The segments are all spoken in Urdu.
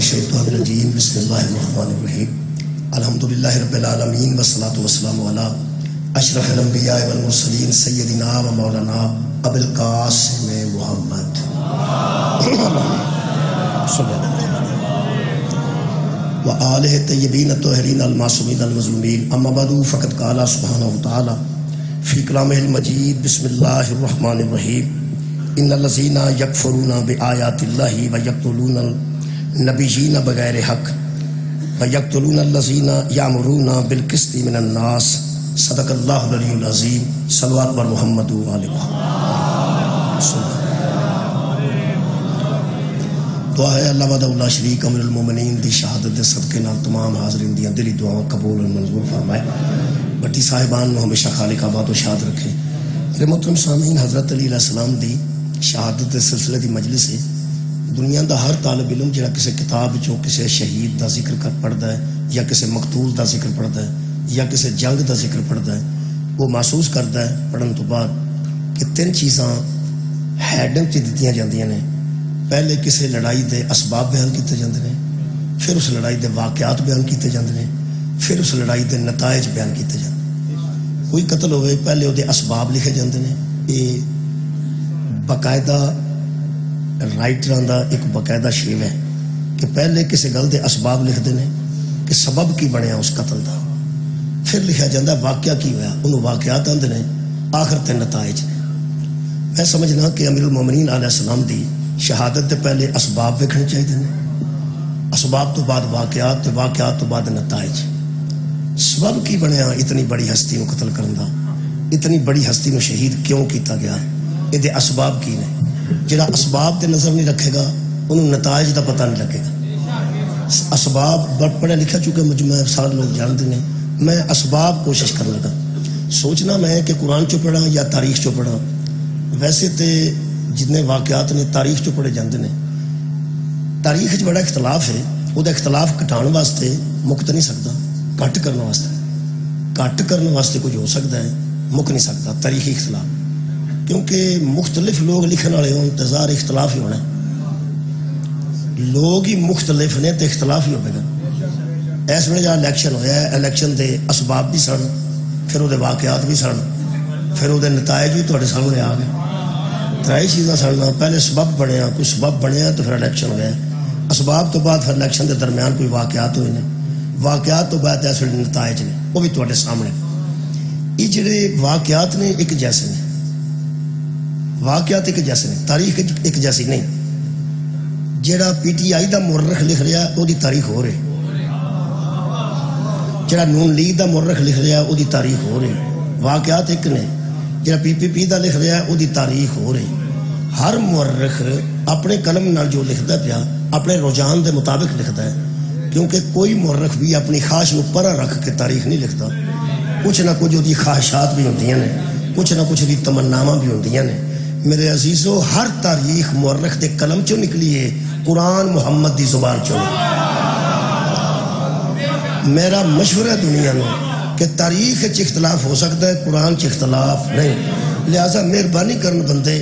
الشیطان الرجیم بسم اللہ الرحمن الرحیم الحمدللہ رب العالمین والصلاة والسلام علی اشرف الانبیاء والمرسلین سیدنا و مولانا ابو القاسم محمد و آلہ طیبین الطاہرین المعصومین المظلومین اما بعد فقد قال سبحانہ وتعالی فی کلامہ المجید بسم اللہ الرحمن الرحیم ان الذین یکفرون بآیات اللہ ویقتلون النبیین بغیر حق ویقتلون الذین یأمرون بالقسط من الناس صدق اللہ العلی العظیم صلوات بر محمد و آل محمد. دعا ہے اللہ وحدہ لا شریک امیر المومنین دی شہادت دے صدقے نال تمام حاضرین دیاں دلی دعاواں قبول و منظور فرمائے. بٹی صاحبان نو ہمیشہ خالق آباد و شاد رکھے. میرے محترم سامعین، حضرت علی علیہ السلام دی شہادت دے سلسلے دی مجلس ہے. دنیا دا ہر طالب علم جڑا کسی کتاب چوں کسی شہید دا ذکر کر پڑھدا ہے یا کسی مقتول دا ذکر پڑھدا ہے یا کسی جنگ دا ذکر پڑھدا ہے، وہ محسوس کردا ہے پڑھن تو بعد کہ تین چیزاں ہیڈنگ چ دتیاں جاندیاں نے. پہلے کسی لڑائی دے اسباب بیان کیتے جاندے نے، پھر اس لڑائی دے واقعات بیان کیتے جاندے نے، پھر اس لڑائی دے نتائج بیان کیتے جاندے نے. کوئی قتل ہوئے پہلے وہ دے اسباب لکھے جاندے نے. یہ باقاعدہ رائٹراں دا ایک باقاعدہ شیو ہے کہ پہلے کسی گل دے اسباب لکھتے ہیں کہ سبب کی بنیا اس قتل دا، پھر لکھا جاتا ہے واقعہ کی ہوا، انہوں واقعات آتے ہیں، آخر تے نتائج نے. میں سمجھنا کہ امیر المومنین علیہ السلام دی شہادت دے پہلے اسباب ویکھنے چاہیے نے، اسباب تو بعد واقعات، تے واقعات تو بعد نتائج. سبب کی بنیا اتنی بڑی ہستی نو قتل کرن دا، اتنی بڑی ہستی نو شہید کیوں کیتا گیا، یہ دے اسباب کی نے. جڑا اسباب تے نظر نہیں رکھے گا انہوں نتائج دا پتہ نہیں لگے گا. اسباب پڑھا لکھا چکے مجموعہ سارے لوگ جانتے ہیں. میں اسباب کوشش کرنے لگا، سوچنا میں کہ قرآن چو پڑھا یا تاریخ چو پڑھا. ویسے تے جتنے واقعات نے تاریخ چو پڑھے جاندے نے. تاریخ وچ بڑا اختلاف ہے، وہ اختلاف گھٹان واسطے مک نہیں سکتا، گھٹ کرنے واسطے کچھ ہو سکتا ہے، مک نہیں سکتا تاریخی اختلاف. کیونکہ مختلف لوگ لکھن والے ہوں انتظار اختلاف ہی ہونا ہے. لوگ ہی مختلف نے تو اختلاف ہی ہوئے گا. اس ویلے جہاں الیکشن ہوا ہے، الیکشن دے اسباب بھی سن، پھر وہ واقعات بھی سن، پھر وہ نتائج بھی تھوڑے سامنے آ گئے. ترائی چیزاں سن، پہلے سبب بنیا، کوئی سبب بنیا تو پھر الیکشن ہوا. اسباب تو بعد پھر الیکشن دے درمیان کوئی واقعات ہوئے ہیں، واقعات تو بعد اس ویلے نتائج نے، وہ بھی تھوڑے سامنے. یہ جڑے واقعات نے ایک جیسے نے، واقعات ایک جیسے نے، تاریخ ایک جیسی نہیں. جڑا پی ٹی آئی دا مورخ لکھ رہا وہ دی تاریخ ہو رہی، جڑا نون لیگ دا مورخ لکھ رہا وہ دی تاریخ ہو رہی. واقعات ایک نے. جڑا پی پی پی دا لکھ رہا وہ دی تاریخ ہو رہی. ہر مورخ اپنے قلم نال جو لکھدا پیا اپنے رجحان دے مطابق لکھدا ہے. کیونکہ کوئی مورخ بھی اپنی خواہش کو پرا رکھ کے تاریخ نہیں لکھتا. کچھ نہ کچھ دی خواہشات بھی ہوندیاں نے، کچھ نہ کچھ دی تمناواں بھی ہوندیاں نے. میرے عزیزو، ہر تاریخ مورخ دے قلم چوں نکلی ہے، قرآن محمد دی زبان چوں. میرا مشورہ دنیا میں کہ تاریخ چ اختلاف ہو سکتا ہے، قرآن چ اختلاف نہیں. لہذا مہربانی کرن بندے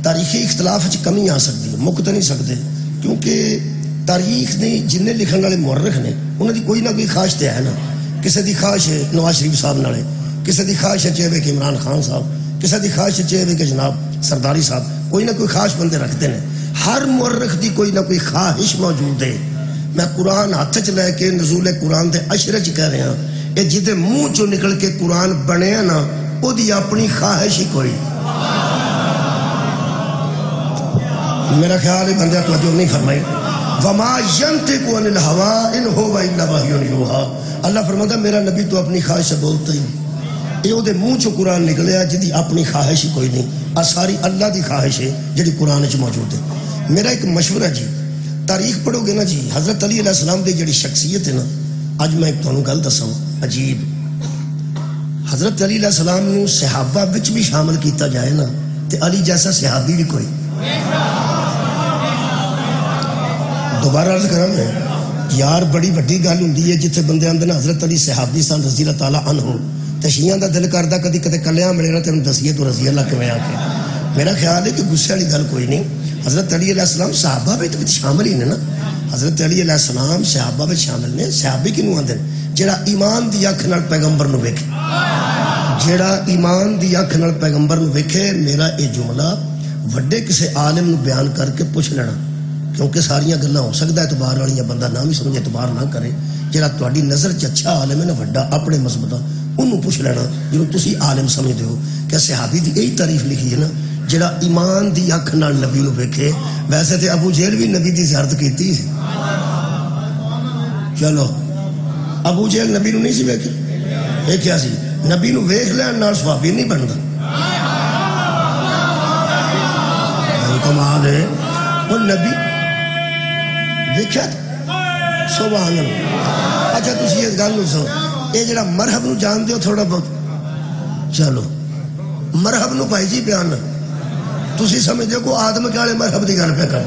تاریخی اختلاف چ کمی آ سکتی ہے، مک تو نہیں سکتے. کیونکہ تاریخ نے جن لکھن والے مورخ نے انہوں دی کوئی نہ کوئی خواہش تو ہے نا. کسی دی خواہش ہے نواز شریف صاحب نالے، کسی دی خواہش ہے چاہے کہ عمران خان صاحب، کسی دی خواہش ہے چاہے کہ جناب سرداری صاحب. کوئی نہ کوئی خواہش بندے رکھتے ہیں. ہر مورخ دی کوئی نہ کوئی خواہش موجود ہے. میں قرآن ہاتھ چ لے کے نزول قرآن دے اشرے چ کہہ رہا ہوں، یہ جدے منہ چو نکل کے قرآن بنیا نا وہ دی اپنی خواہش ہی کوئی. میرا خیال ہے بندہ توجہ نہیں فرمائی. وما ينطق عن الهوى ان هو الا وحی یوحى. اللہ فرماتا میرا نبی تو اپنی خواہش سے بولتا ہی نہیں. یہ وہ منہ چو قرآن نکلیا جدی اپنی خواہش ہی کوئی نہیں. ساری اللہ دی خواہش ہے جڑی قرآن چ موجود ہے. میرا ایک مشورہ جی، تاریخ پڑھو گے نا جی، حضرت علی علیہ السلام دی جڑی شخصیت ہے نا، اج میں ایک تانوں گل دساں عجیب. حضرت علی علیہ السلام نو صحابہ وچ بھی شامل کیتا جائے نا تے علی جیسا صحابی بھی کوئی. دوبارہ عرض کراں میں یار، بڑی وڈی گل ہوندی ہے جتھے بندے آندے نا حضرت علی صحابی سن رضی اللہ تعالی عنہ، تے شیعہ دا دل کردا کدی کدے کلیاں ملے نا تینوں دسیے تو رضی اللہ کیویں آ کے. میرا خیال ہے کہ غصے والی گل کوئی نہیں. حضرت علی علیہ السلام صحابہ بھی تو شامل ہی نے نا. حضرت علی علیہ السلام صحابہ میں شامل نے. صحابی کنوں آندے جڑا ایمان دی اکھ نال پیغمبر نو ویکھے, جڑا ایمان دی اکھ نال پیغمبر نو ویکھے. میرا یہ جملہ وڈے کسے عالم نو بیان کر کے پوچھ لینا, کیونکہ ساریاں گلاں ہو سکتا ہے اعتبار والیاں بندہ نہ بھی سمجھے اعتبار نہ کرے. جڑا تہاڈی نظر چ اچھا عالم ہے نا وڈا اپنے مذہب دا, انہوں پوچھ لینا جنہوں تسی عالم سمجھتے ہو کہ صحابی دی یہی تعریف لکھی ہے نا جڑا ایمان دی اکھ نال نبی نو ویکھے. ویسے تے ابو جہل بھی نبی دی زیارت کیتی سی. چلو ابو جہل نبی نو نہیں سی ویکھے, ویکھیا سی. نبی نو ویکھ لین نال صحابی نہیں بندا. کمال ہے وہ نبی ویکھیا سبحان اللہ. اچھا تسی اس گل نو سنو, یہ جڑا مرحب نو جان دیو تھوڑا بہت. چلو مرحب نو بھائی جی بیان تسی سمجھ دیو کو آدم کے والے مرحب دی گل پہ کر.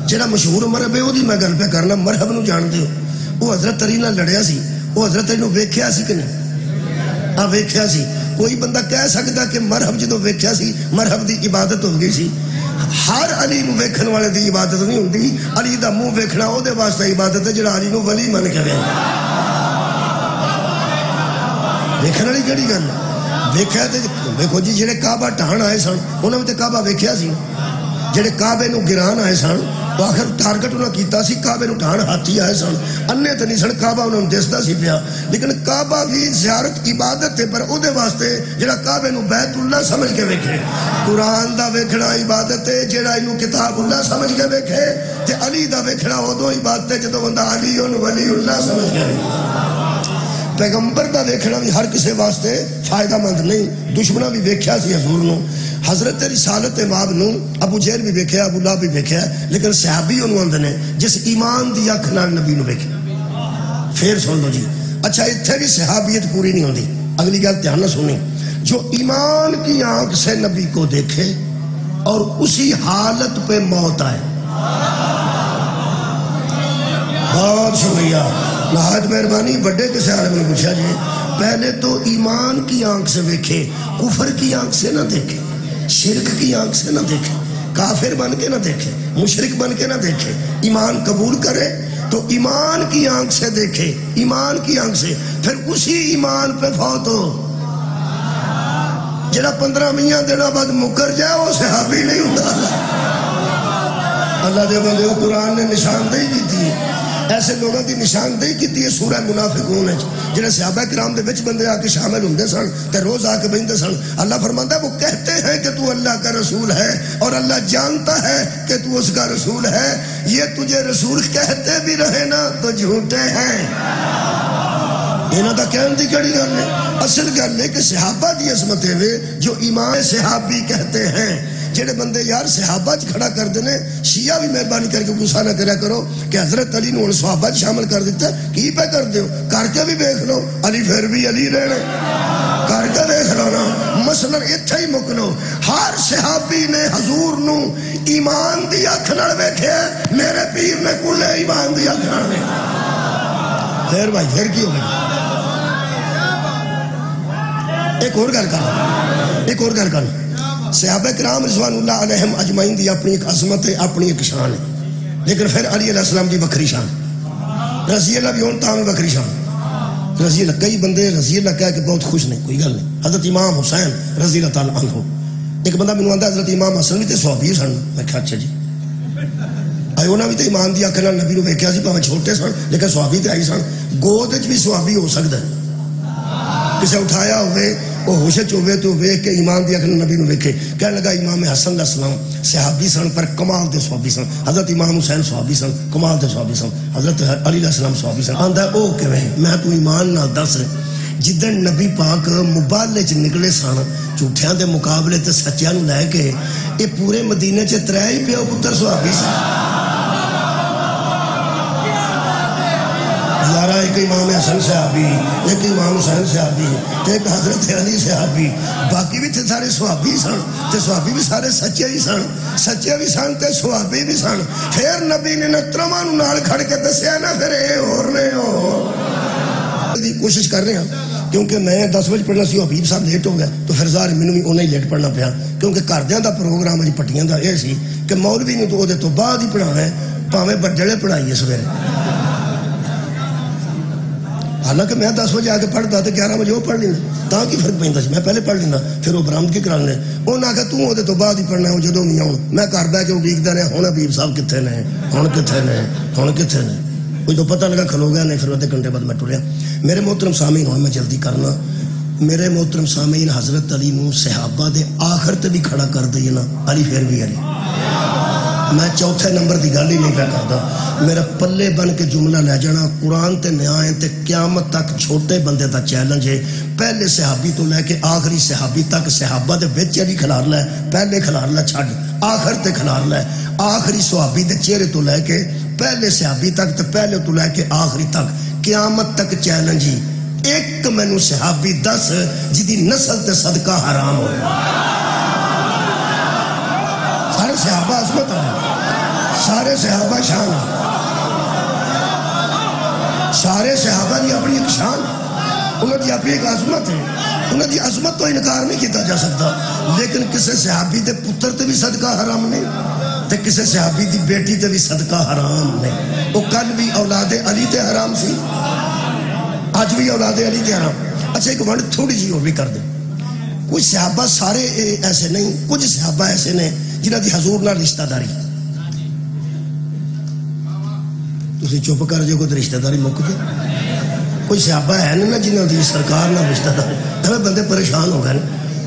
جڑا مشہور مرحب ہے وہ دی میں گل پہ کرنا. مرحب نو جان دیو وہ حضرت علی نال لڑیا سی, وہ حضرت علی نو ویکھیا سی کہ نہیں؟ ہاں ویکھیا سی. کوئی بندہ کہہ سکتا کہ مرحب جدو ویکھیا سی مرحب دی عبادت ہو گئی سی. ہر علی نو ویکھن والے دی عبادت نہیں ہوندی. علی دا منہ ویکھنا او دے واسطے عبادت ہے جڑا علی نو ولی من کے ویکھن والی کیڑی گل ویکھیا تے ویکھو جی جڑے کعبہ ٹہن آئے سن انہاں نے تے کعبہ ویکھیا سی. جڑے کعبے نو گران آئے سن تو آخر ٹارگٹ انہاں کیتا سی کعبے نو ٹہن ہاتھی آئے سن. انے تے نہیں سن, کعبہ انہاں نوں دسدا سی پیا. لیکن کعبہ بھی زیارت عبادت تے پر او دے واسطے جڑا کعبے نو بیت اللہ سمجھ کے ویکھے. قرآن دا ویکھنا عبادت ہے جڑا اینو کتاب اللہ سمجھ کے ویکھے. تے علی دا ویکھنا ادوں عبادت ہے جدوں بندہ علی ولی اللہ سمجھ کے ویکھے. پیغمبر دا ویکھنا بھی ہر کسے واسطے فائدہ مند نہیں. دشمنہ بھی ویکھیا سی حضور نو. حضرت رسالت امام نو ابو جہل بھی ویکھیا, ابو لہب بھی ویکھیا, لیکن صحابی انہوں آندے نے جس ایمان دی اکھ نال نبی نو ویکھے. پھر سن لو جی. اچھا اتھے بھی صحابیت پوری نہیں ہوندی. اگلی گل دھیان نہ سنیں. جو ایمان کی آنکھ سے نبی کو دیکھے اور اسی حالت پہ موت آئے. بہت شکریہ, نہایت مہربانی. بڑے کسی عالم نے پوچھا جی پہلے تو ایمان کی آنکھ سے دیکھے, کفر کی آنکھ سے نہ دیکھے, شرک کی آنکھ سے نہ دیکھے, کافر بن کے نہ دیکھے, مشرک بن کے نہ دیکھے. ایمان قبول کرے تو ایمان کی آنکھ سے دیکھے, ایمان کی آنکھ سے, پھر اسی ایمان پہ فوت ہو. جڑا 15 میاں دنوں بعد مکر جائے وہ صحابی نہیں ہوتا. اللہ دے بندے قرآن نے نشاندہی کی تھی, ایسے لوگوں کی نشاندہی کی تھی سورہ منافقون ہے جنہیں صحابہ کرام دے وچ بندے آ کے شامل ہوندے سن تے روز آ کے بیندے سن. اللہ فرماندا ہے وہ کہتے ہیں کہ تو اللہ کا رسول ہے اور اللہ جانتا ہے کہ تو اس کا رسول ہے. یہ تجھے رسول کہتے بھی رہے نا تو جھوٹے ہیں. انہاں دا کہن دی کیڑی گل ہے؟ اصل گل ہے کہ صحابہ دی عظمت ہے جو ایمان صحابی کہتے ہیں. جڑے بندے یار صحابہ کھڑا کر دینے, شیعہ بھی مہربانی کر کے غصہ نہ کریا کرو کہ حضرت علی نے صحابہ شامل کر دیتا. کی پہ کر دیو, کر کے بھی دیکھ لو, علی پھر بھی علی رہنے, کر کے دیکھ لو نا. مثلا اتھے ہی مک لو, ہر صحابی نے حضور نو ایمان دی اکھ نال ویکھیا, میرے پیر نے کلے ایمان دی اکھ نال ویکھیا. پھر بھائی پھر کی ہو گئی. ایک اور گل کر صحابہ کرام رضوان اللہ علیہم اجمعین دی اپنی ایک عظمت ہے, اپنی ایک شان ہے. لیکن پھر علی علیہ السلام دی بکری شان, رضی اللہ بھی ہون تاں بکری شان. رضی اللہ کئی بندے رضی اللہ کہہ کے بہت خوش نہیں, کوئی گل نہیں. حضرت امام حسین رضی اللہ تعالیٰ عنہ, ایک بندہ مینوں آندا حضرت امام حسن بھی تے صحابی سن. میں کہا اچھا جی آئے انہاں بھی تے ایمان دی اکھ نال نبی نو ویکھیا سی, بھاویں چھوٹے سن لیکن صحابی تے آئی سن. گود وچ بھی صحابی ہو سکدا ہے, کسے اٹھایا ہوئے وہ ہوش ہوئے تو ویکھ کے ایمان دی اکھ نال نبی نو ویکھے. کہنے لگا امام حسن علیہ السلام صحابی سن پر کمال دے صحابی سن, حضرت امام حسین صحابی سن کمال دے صحابی سن, حضرت علی علیہ السلام صحابی سن. آندا او کیویں؟ میں تو ایمان نال دس جدن نبی پاک مبالے چ نکلے سن جھوٹیاں دے مقابلے تے سچیاں نو لے کے, اے پورے مدینے چ 3 ہی پیو پتر صحابی سن. ایک امام حسن صحابی, ایک امام حسین صحابی, ایک حضرت علی صحابی, باقی بھی تھے سارے صحابی سن. تے صحابی بھی سارے سچے ہی سن, سچے بھی سن تے صحابی بھی سن. پھر نبی نے نترما نو نال کھڑ کے دسیا نا پھر اے اور نے دی کوشش کر رہے ہیں کیونکہ میں 10 بجے پڑھنا سی, حبیب صاحب لیٹ ہو گیا تو پھر ظاہر مینوں بھی انہیں ہی لیٹ پڑھنا پیا, کیونکہ گھردیاں دا پروگرام اج پٹیاں دا اے سی کہ مولوی نے تو او دے تو بعد ہی پڑھانا ہے. پاویں بڑے پڑھائیے سویرے. حالانکہ میں 10 بجے آ کے پڑھتا تو 11 بجے وہ پڑھ لینا تا کی فرق پہنتا سی. میں پہلے پڑھ لینا پھر وہ برامدگی کرا لیں. انہیں آخیا تو وہ تو بعد ہی پڑھنا ہے جدوں نہیں آؤں. میں گھر بہ کے اڈیکتا رہا ہوں حبیب صاحب کتنے نے ہوں کتنے نے ہوں کتنے نے. کوئی تو پتہ لگا کھلو گیا نہیں پھر آدھے گھنٹے بعد میں ٹریا. میرے محترم سامعین ہوئے میں جلدی کرنا. میرے محترم سامعین حضرت علی نو صحابہ دے آخر تے بھی کھڑا کر دئیے نا. علی پھر بھی علی. میں چوتھے نمبر دی گل ہی نہیں پہ کرتا. میرا پلے بن کے جملہ لے جانا قرآن تے نیائیں تے قیامت تک چھوٹے بندے دا چیلنج ہے. پہلے صحابی تو لے کے آخری صحابی تک صحابہ دے وچ علی کھلار لے. پہلے کھلار لے چھڈ آخر تے کھلار لے. آخری صحابی دے چہرے تو لے کے پہلے صحابی تک تے پہلے تو لے کے آخری تک قیامت تک چیلنج ہی. ایک مینوں صحابی دس جدی نسل تے صدقہ حرام ہو. سارے صحابہ عظمت ہے. سارے صحابہ شان ہے. سارے صحابہ دی اپنی ایک شان انہوں دی اپنی ایک عظمت ہے. انہوں دی عظمت تو انکار نہیں کیتا جا سکتا. لیکن کسی صحابی دے پتر تے بھی صدقہ حرام نہیں تے کسی صحابی دی بیٹی تے بھی صدقہ حرام نہیں. وہ کل بھی اولاد علی تے حرام سی آج بھی اولاد علی تے حرام. اچھا ایک ونڈ تھوڑی جی اور بھی کر دیں. کچھ صحابہ سارے ایسے نہیں. کچھ صحابہ ایسے نے جنہ دی حضور نال رشتہ داری. تسی چپ کر جو کوئی رشتہ داری مک گئی. کوئی صحابہ ہے نا جنہوں دی سرکار نہ رشتہ داری. ہمیں بندے پریشان ہو گئے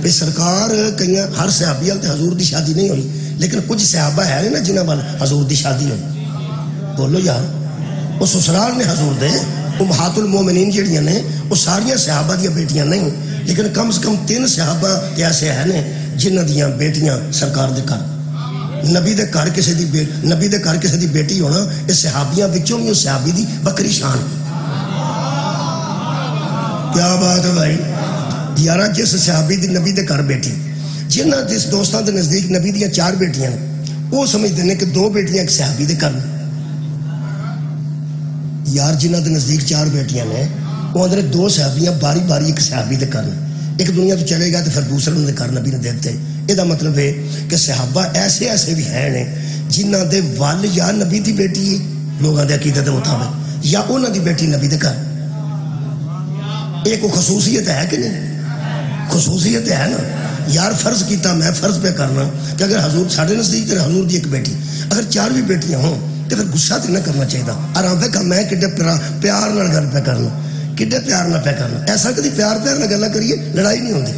کہ سرکار کئی ہر صحابی تے حضور دی شادی نہیں ہوئی لیکن کچھ صحابہ ہے نا جنہوں وال حضور دی شادی ہوئی. بولو یار وہ سسرال نے حضور دے امہات المومنین جڑیاں نے وہ ساریاں صحابہ دیا بیٹیاں نہیں لیکن کم سے کم 3 صحابہ ایسے ہیں نے جنہ دیاں بیٹیاں سرکار دے گھر نبی دے گھر کسی دی نبی دے گھر کسی دی بیٹی ہونا اس صحابیاں وچوں بھی اس صحابی دی بکری شان. کیا بات ہے بھائی یارا. جس صحابی دی نبی دے گھر بیٹی جنہ جس دوستان دے نزدیک نبی دیاں 4 بیٹیاں وہ سمجھتے ہیں کہ 2 بیٹیاں ایک صحابی دے گھر. یار جنہ دے نزدیک 4 بیٹیاں نے وہ اندر 2 صحابیاں باری باری ایک صحابی دے کرنا. ایک دنیا تو چلے گا تو پھر دوسرے نے کرنا نبی نے دیتے. یہ دا مطلب ہے کہ صحابہ ایسے ایسے بھی ہیں جنہ دے وال یا نبی دی بیٹی ہے لوگوں دے عقیدے دے مطابق یا انہاں دی بیٹی نبی دے گھر. ایک خصوصیت ہے کہ نہیں؟ خصوصیت ہے نا یار. فرض کیتا میں فرض پہ کرنا کہ اگر حضور ساڑھے نزدیک تو حضور دی ایک بیٹی اگر 4 بھی بیٹیاں ہوں تو پھر غصہ تو نہ کرنا چاہیے. آرام پہ کہ میں کڈے پیار نال گل پہ کرنا کڈے پیار نہ پہ کرنا. ایسا کدی پیار نہ گلا کریے لڑائی نہیں ہوتی.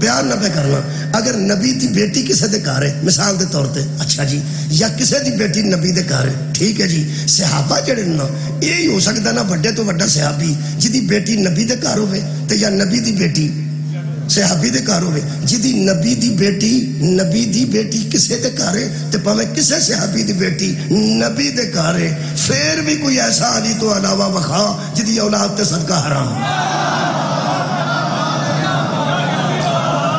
پیار نہ پہ کرنا. اگر نبی دی بیٹی کسے دے گھر ہے مثال دے طور تے اچھا جی یا کسے دی بیٹی نبی دے گھر ہے ٹھیک ہے جی. صحابہ جڑے نا یہی ہو سکتا نا بڑے تو بڑا صحابی جدی بیٹی نبی دے گھر ہوئے تے یا نبی دی بیٹی صحابی دے گھر ہوئے جدی نبی دی بیٹی کسے دے گھر ہے تے پاویں کسے صحابی دی بیٹی نبی دے گھر ہے پھر بھی کوئی ایسا علی تو علاوہ وخا جدی اولاد تے صدقہ حرام.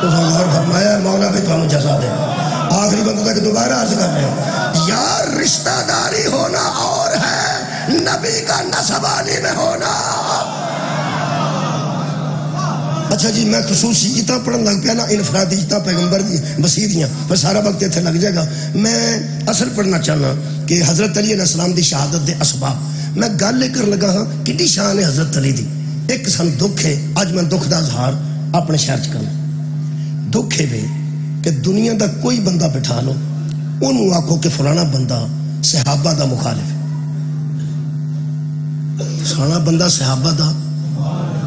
اور فرمایا مولا بھی تمہیں جزا دے. آخری بندہ تک دوبارہ عرض کر رہے ہیں یار رشتہ داری ہونا اور ہے نبی کا نسب علی میں ہونا. اچھا جی میں خصوصی جتنا پڑھن لگ پیا نا انفرادی جتنا پیغمبر دی مسیحیاں پر سارا وقت اتنے لگ جائے گا. میں اصل پڑھنا چاہنا کہ حضرت علی علیہ السلام دی شہادت دے اسباب میں گل لے کر لگا ہاں کتنی شان ہے حضرت علی دی. ایک سن دکھ ہے اج میں دکھ دا اظہار اپنے شہر چ کرنا. دکھ ہے بے کہ دنیا دا کوئی بندہ بٹھا لو انہوں آکھو کہ فلانا بندہ صحابہ دا مخالف ہے. فلانا بندہ صحابہ دا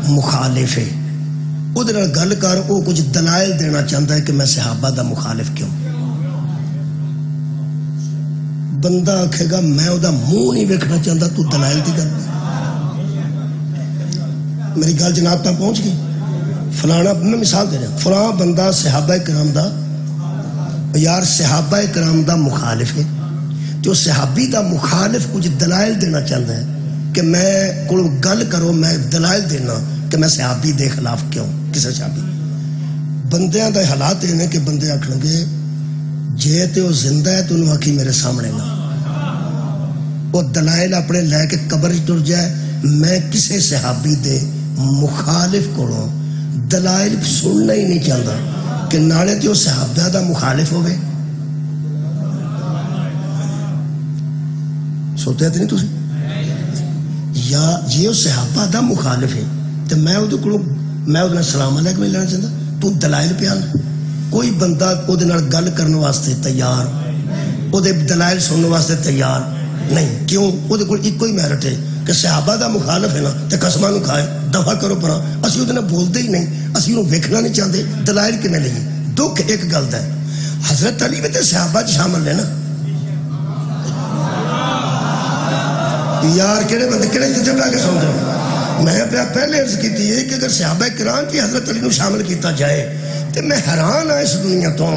مخالف ہے. وہ گل کر وہ کچھ دلائل دینا چاہتا ہے کہ میں صحابہ دا مخالف کیوں. بندہ آکھے گا میں وہ منہ نہیں ویکھنا چاہتا تو دلائل دی گل. میری گل جناب تک پہنچ گئی. فلانا میں مثال دے رہا فلاں بندہ صحابہ کرام دا یار صحابہ کرام دا مخالف ہے. جو صحابی دا مخالف کچھ دلائل دینا چاہتا ہے کہ میں کو گل کرو میں دلائل دینا کہ میں صحابی دے خلاف کیوں کسے صحابی. بندیاں دا حالات یہ کہ بندے آکھن گے جے تے وہ زندہ ہے تو انہوں آکھی میرے سامنے نہ. وہ دلائل اپنے لے کے قبر ٹر جائے. میں کسے صحابی دے مخالف کو دلائل سننا ہی نہیں چاہتا کہ نالے تے وہ صحابہ دا مخالف ہوئے. سوتے تو نہیں تھی یا جی وہ صحابہ دا مخالف ہے تو میں وہ سلام علیکم نہیں لینا چاہتا تو دلائل پیا کوئی بندہ وہ گل کرنے واسطے تیار وہ دلائل سننے واسطے تیار نہیں کیوں وہ ایک ہی میرٹ ہے کہ صحابہ دا مخالف ہے نا تو قسمہ نو کھائے دفع کرو پرا اسی وہ بولتے ہی نہیں اسی وہ ویکھنا نہیں چاہتے دلائل کنے لئیے دکھ ایک گل ہے حضرت علی بھی تو صحابہ شامل ہے نا یار کہڑے بندے کہڑے جتنے پہ آ کے سن رہے میں پہلے عرض کی تھی کہ اگر صحابہ کرام کی حضرت علی نو شامل کیتا جائے تو میں حیران ہاں اس دنیا تو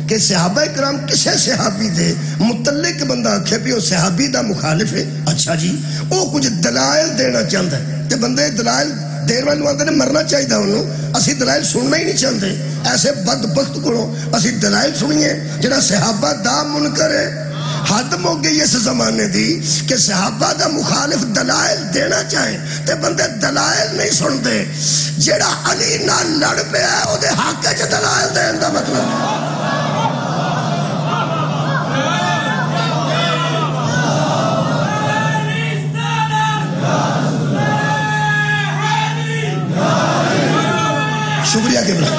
کہ صحابہ کرام کسے صحابی دے متعلق بندہ آکھے بھی وہ صحابی دا مخالف ہے اچھا جی وہ کچھ دلائل دینا چاہتا ہے کہ بندے دلائل دیر والے آتے نے مرنا چاہیے انہوں اسی دلائل سننا ہی نہیں چاہتے ایسے بدبخت کو اسی دلائل سنیے جڑا صحابہ دا منکر ہے حد ہو گئی اس زمانے دی کہ صحابہ دا مخالف دلائل دینا چاہے تے بندے دلائل نہیں سنتے جڑا علی نہ لڑ پہ ہے وہ دے حق ہے دلائل دین دا مطلب شکریہ قبلہ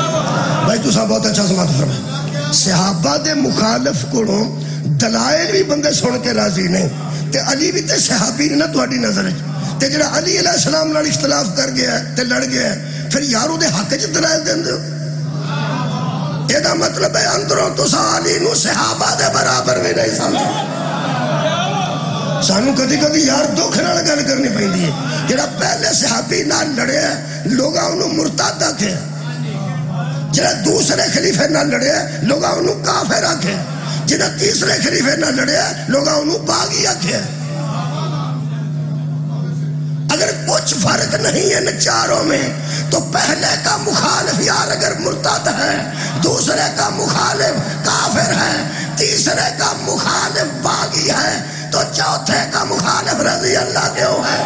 بھائی تو صاحب بہت اچھا سماعت فرمائے صحابہ دے مخالف کو دلائل بھی بندے سن کے راضی نہیں تے علی بھی تے صحابی نہیں نا تہاڈی نظر تے جڑا علی علیہ السلام نال اختلاف کر گیا ہے تے لڑ گیا ہے پھر یارو دے حق وچ دلائل دیندے ہو یہ دا مطلب ہے اندروں تساں علی نو صحابہ دے برابر بھی نہیں سمجھے سانو کدی کدی یار دکھ نال گل کرنی پیندی ہے جڑا پہلے صحابی نال لڑیا ہے لوگاں انہوں مرتد آکھے جڑا دوسرے خلیفے نال لڑیا ہے لوگاں انہوں کافر آکھے جنہ تیسرے خلیفے نہ لڑیا لوگاں انہوں باغی آکھے اگر کچھ فرق نہیں ہے ان چاروں میں تو پہلے کا مخالف یار اگر مرتد ہے دوسرے کا مخالف کافر ہے تیسرے کا مخالف باغی ہے تو چوتھے کا مخالف رضی اللہ کیوں ہے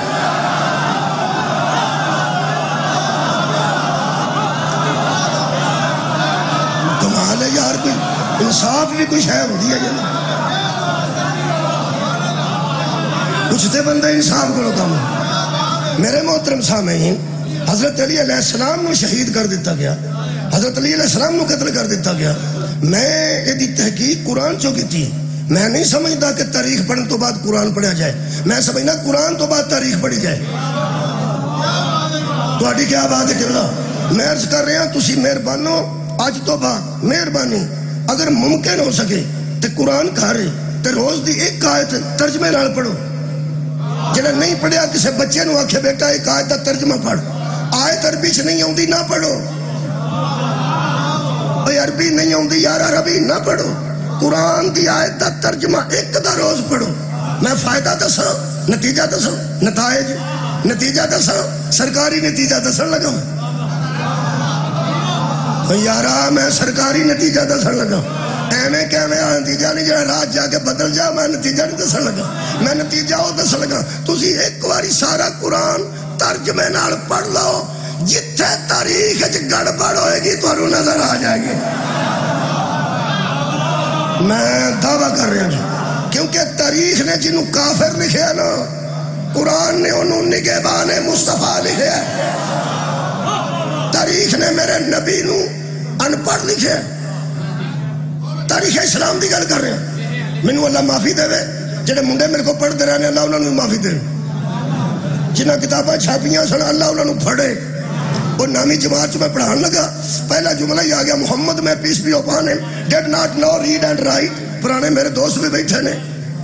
تمہارے یار کوئی انصاف بھی کچھ ہے ہو دیا جانا کچھ تے بندے انصاف کرو کام میرے محترم سامعین حضرت علی علیہ السلام نو شہید کر دیتا گیا حضرت علی علیہ السلام نو قتل کر دیتا گیا میں یہ تحقیق قرآن چو کی تھی میں نہیں سمجھتا کہ تاریخ پڑھنے تو بعد قرآن پڑھا جائے میں سمجھنا قرآن تو بعد تاریخ پڑھی جائے تو آٹی کیا بات ہے کرنا میں عرض کر رہے ہیں تسی مہربانو آج تو بعد مہربانی اگر ممکن ہو سکے تو قرآن کھا رہے تو روز دی ایک آیت ترجمے نال پڑھو جنہا نہیں پڑھیا کسے بچے نو آکھے بیٹا ایک آیت دا ترجمہ پڑھ آیت عربی چھ نہیں ہوندی نہ پڑھو عربی نہیں ہوندی یار عربی نہ پڑھو قرآن دی آیت دا ترجمہ ایک دا روز پڑھو میں فائدہ دسا نتیجہ دسا نتائج نتیجہ دسا سرکاری نتیجہ دسا لگا یارا میں سرکاری نتیجہ دسن لگا ایویں کہ میں نتیجہ نہیں جڑا رات جا کے بدل جا میں نتیجہ نہیں دسن لگا میں نتیجہ وہ دسن لگا تسی ایک باری سارا قرآن ترجمے نال پڑھ لو جتھے تاریخ وچ گڑبڑ ہوئے گی تانوں نظر آ جائے گی میں دعویٰ کر رہا ہوں کیونکہ تاریخ نے جنہوں کافر لکھے نا قرآن نے انہوں نگہبان مصطفیٰ لکھے تاریخ نے میرے نبی نو ان پڑھ لکھے تاریخ اسلام دی گل کر رہے ہیں منو اللہ معافی دے جڑے منڈے میرے کو پڑھ دے رہے ہیں اللہ انہوں نے معافی دے جنہ کتابیں چھاپیاں سن اللہ انہوں نے پڑھے وہ نامی جماعت میں پڑھان لگا پہلا جملہ ہی آ گیا محمد میں پیس بھی اپان ہے did not know read and write پرانے میرے دوست بھی بیٹھے نے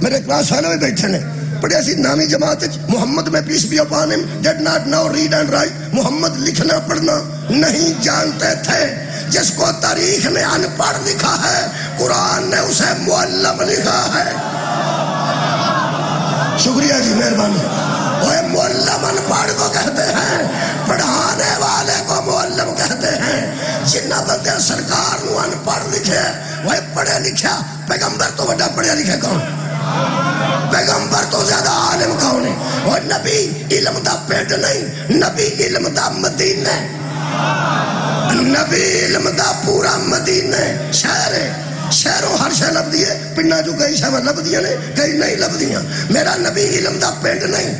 میرے کلاس والے بھی بیٹھے نے پڑھیا سی نامی جماعت محمد میں پیس بھی اپان ہم did not know read and write Muhammad لکھنا پڑھنا نہیں جانتے تھے جس کو تاریخ نے ان پڑھ لکھا ہے قرآن نے اسے معلم لکھا ہے شکریہ جی مہربانی وہ معلم ان پڑھ کو کہتے ہیں پڑھانے والے کو معلم کہتے ہیں جنہ بندے سرکار نو ان پڑھ لکھے وہ پڑھے لکھا پیغمبر تو بڑا پڑھیا لکھے کون پیغمبر تو زیادہ عالم کون ہے وہ نبی علم دا پیٹ نہیں نبی علم دا مدینہ نبی علم دا پورا مدینہ شہر ہے شہروں ہر شہ لبدی ہے، پنڈاں جو کئی شہ لبدیاں نے، کئی نہیں لبدیاں۔ میرا نبی علم دا پنڈ نہیں،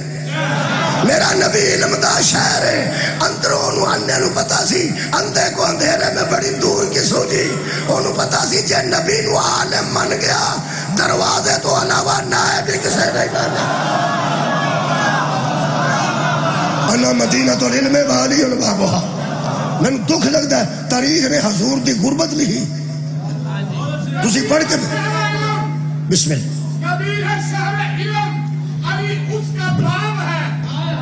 میرا نبی علم دا شہر ہے۔ اندروں انہوں اندھے نو پتا سی، اندھے کو اندھیرے میں بڑی دور کی سوجی، انہوں پتا سی جے نبی نو عالم من گیا دروازے تو علاوہ نائب کسے نہیں کرنا۔ انا مدینہ تو علم والی بابا، میں نے دکھ لگتا ہے تاریخ نے حضور دی غربت لکھی، تسی پڑھ کے بسم اللہ۔ کبیر ہے شہر علم، علی اس کا نام ہے،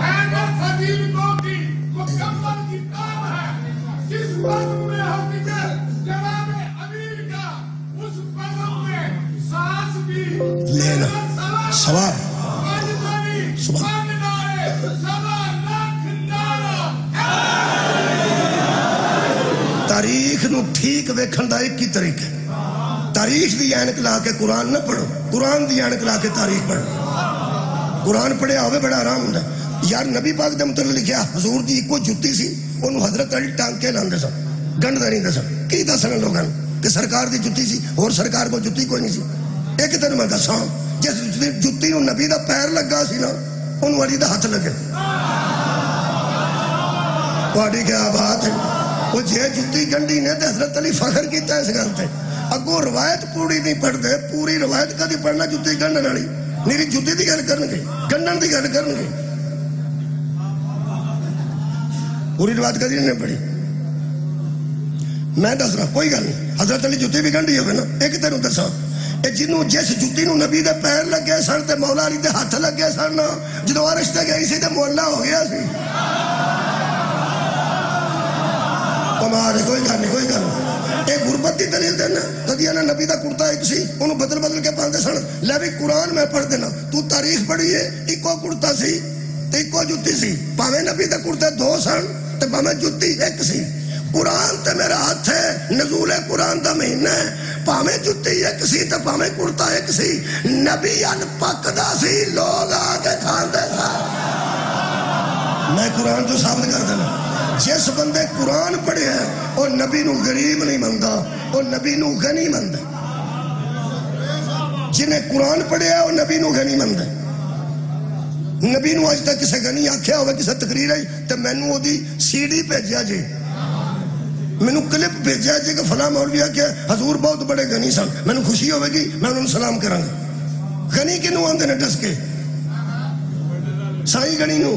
حیدر فضیلتوں کی مکمل کتاب ہے۔ جس وقت میں حقیقت جناب امیر کا اس وقت میں سانس بھی لینا ثواب سبحان تاریخ نو ٹھیک ویکھن دا ایک ہی طریقہ ہے، تاریخ دی اینک لا کے قرآن نہ پڑھو، قرآن دی اینک لا کے تاریخ پڑھو۔ قرآن پڑھیا ہوئے بڑا آرام ہوندا یار۔ نبی پاک دے متعلق لکھیا حضور دی ایک جُتی سی، انہوں حضرت علی ٹانگ کے لاندے سن، گنڈ دے نہیں دے سن۔ کی دسن لوگاں کہ سرکار دی جُتی سی، اور سرکار کو جُتی کوئی نہیں سی۔ ایک تینوں میں دساں جس جُتی نو نبی دا پیر لگا سی نا، انہوں علی دا ہاتھ لگے۔ تہاڈی کیا بات ہے؟ وہ جے جُتی گنڈی نے تے حضرت علی فخر کیتا اس گل تے۔ اگوں روایت پوری نہیں پڑھ دے، پوری روایت کدی پڑھنا جُتی گنڈن والی، میری جُتی دی گل کرن گے، گنڈن دی گل کرن گے، پوری روایت کدی نہیں پڑھی۔ میں دس رہا کوئی گل نہیں، حضرت علی جُتی بھی گنڈی ہوگی نا۔ ایک تینوں دساں جنوں جس جُتی نو نبی دے پیر لگے سن تے مولا علی دے ہاتھ لگے سن، جدوں عرش تے گئی سی تے مولا ہو گیا سی۔ کمال کوئی گل نہیں، کوئی گل نہیں۔ ایک غربت دی دلیل دینا، کدی انا نبی دا کرتا ایک سی، انہوں بدل بدل کے پاندے سن۔ لے بھی قرآن میں پڑھ دینا، تو تاریخ پڑھی ہے، ایکو کرتا سی تے ایکو جُتی سی، پاویں نبی دا کرتے دو سن تے پاویں جُتی ایک سی۔ قرآن تے میرا ہاتھ ہے، نزول قرآن دا مہینہ ہے، پاویں جُتی ایک سی تے پاویں کرتا ایک سی۔ نبی ان پکدا سی، لوگ آ کے کھاندے سن۔ میں قرآن جو ثابت کر دینا، جس بندے قرآن پڑھے ہیں اور نبی نو غریب نہیں مندا، اور نبی نو غنی مندا۔ جنہیں قرآن پڑھے ہے اور نبی نو غنی مندا۔ نبی نو اج تک کسے غنی آکھیا ہوئے کسے تقریر ہے تے مینوں او دی سی ڈی بھیجیا جی، مینوں کلپ بھیجیا جی کہ فلاں مولوی کہ حضور بہت بڑے غنی سن، مینوں خوشی ہوئے گی، میں انہوں سلام کراں گا۔ غنی کنوں آندے نے ڈس کے؟ سائیں غنی نو۔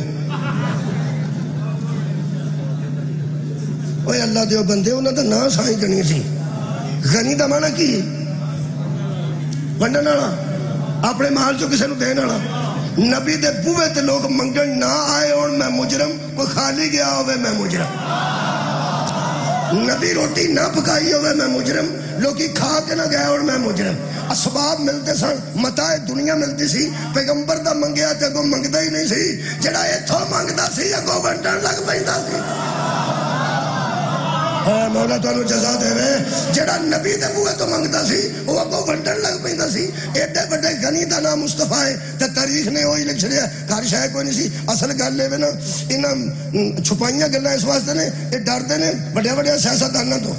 اوے اللہ دیو بندے، انہاں دا نام سائیں غنی سی۔ غنی دا معنی کی؟ ونڈن والا، اپنے مال چو کسے نو دین والا۔ نبی دے بوئے تے لوگ منگن نہ آئے اور میں مجرم، کوئی خالی گیا ہوئے میں مجرم۔ نبی روٹی نہ پکائی ہوئے میں مجرم، لوگی کھا کے نہ گئے اور میں مجرم۔ اسباب ملتے سن، متاع دنیا ملتی سی، پیغمبر دا منگیا تے اگوں منگدا ہی نہیں سی، جڑا ایتھوں منگدا سی اگوں ونڈن لگ پیندا سی۔ مولا تانوں جزا دے وے، جڑا نبی دے بوئے تو منگدا سی وہ اگوں ونڈن لگ پیندا سی۔ ایڈے بڑے غنی دا نام مصطفیٰ ہے تے تاریخ نے وہی لکھ چھڑیا، گھر شے کوئی نہیں سی۔ اصل گل لے وے نا، انہاں چھپائیاں گلاں اس واسطے نے، یہ ڈردے نے بڑے بڑے سیاستداناں تو۔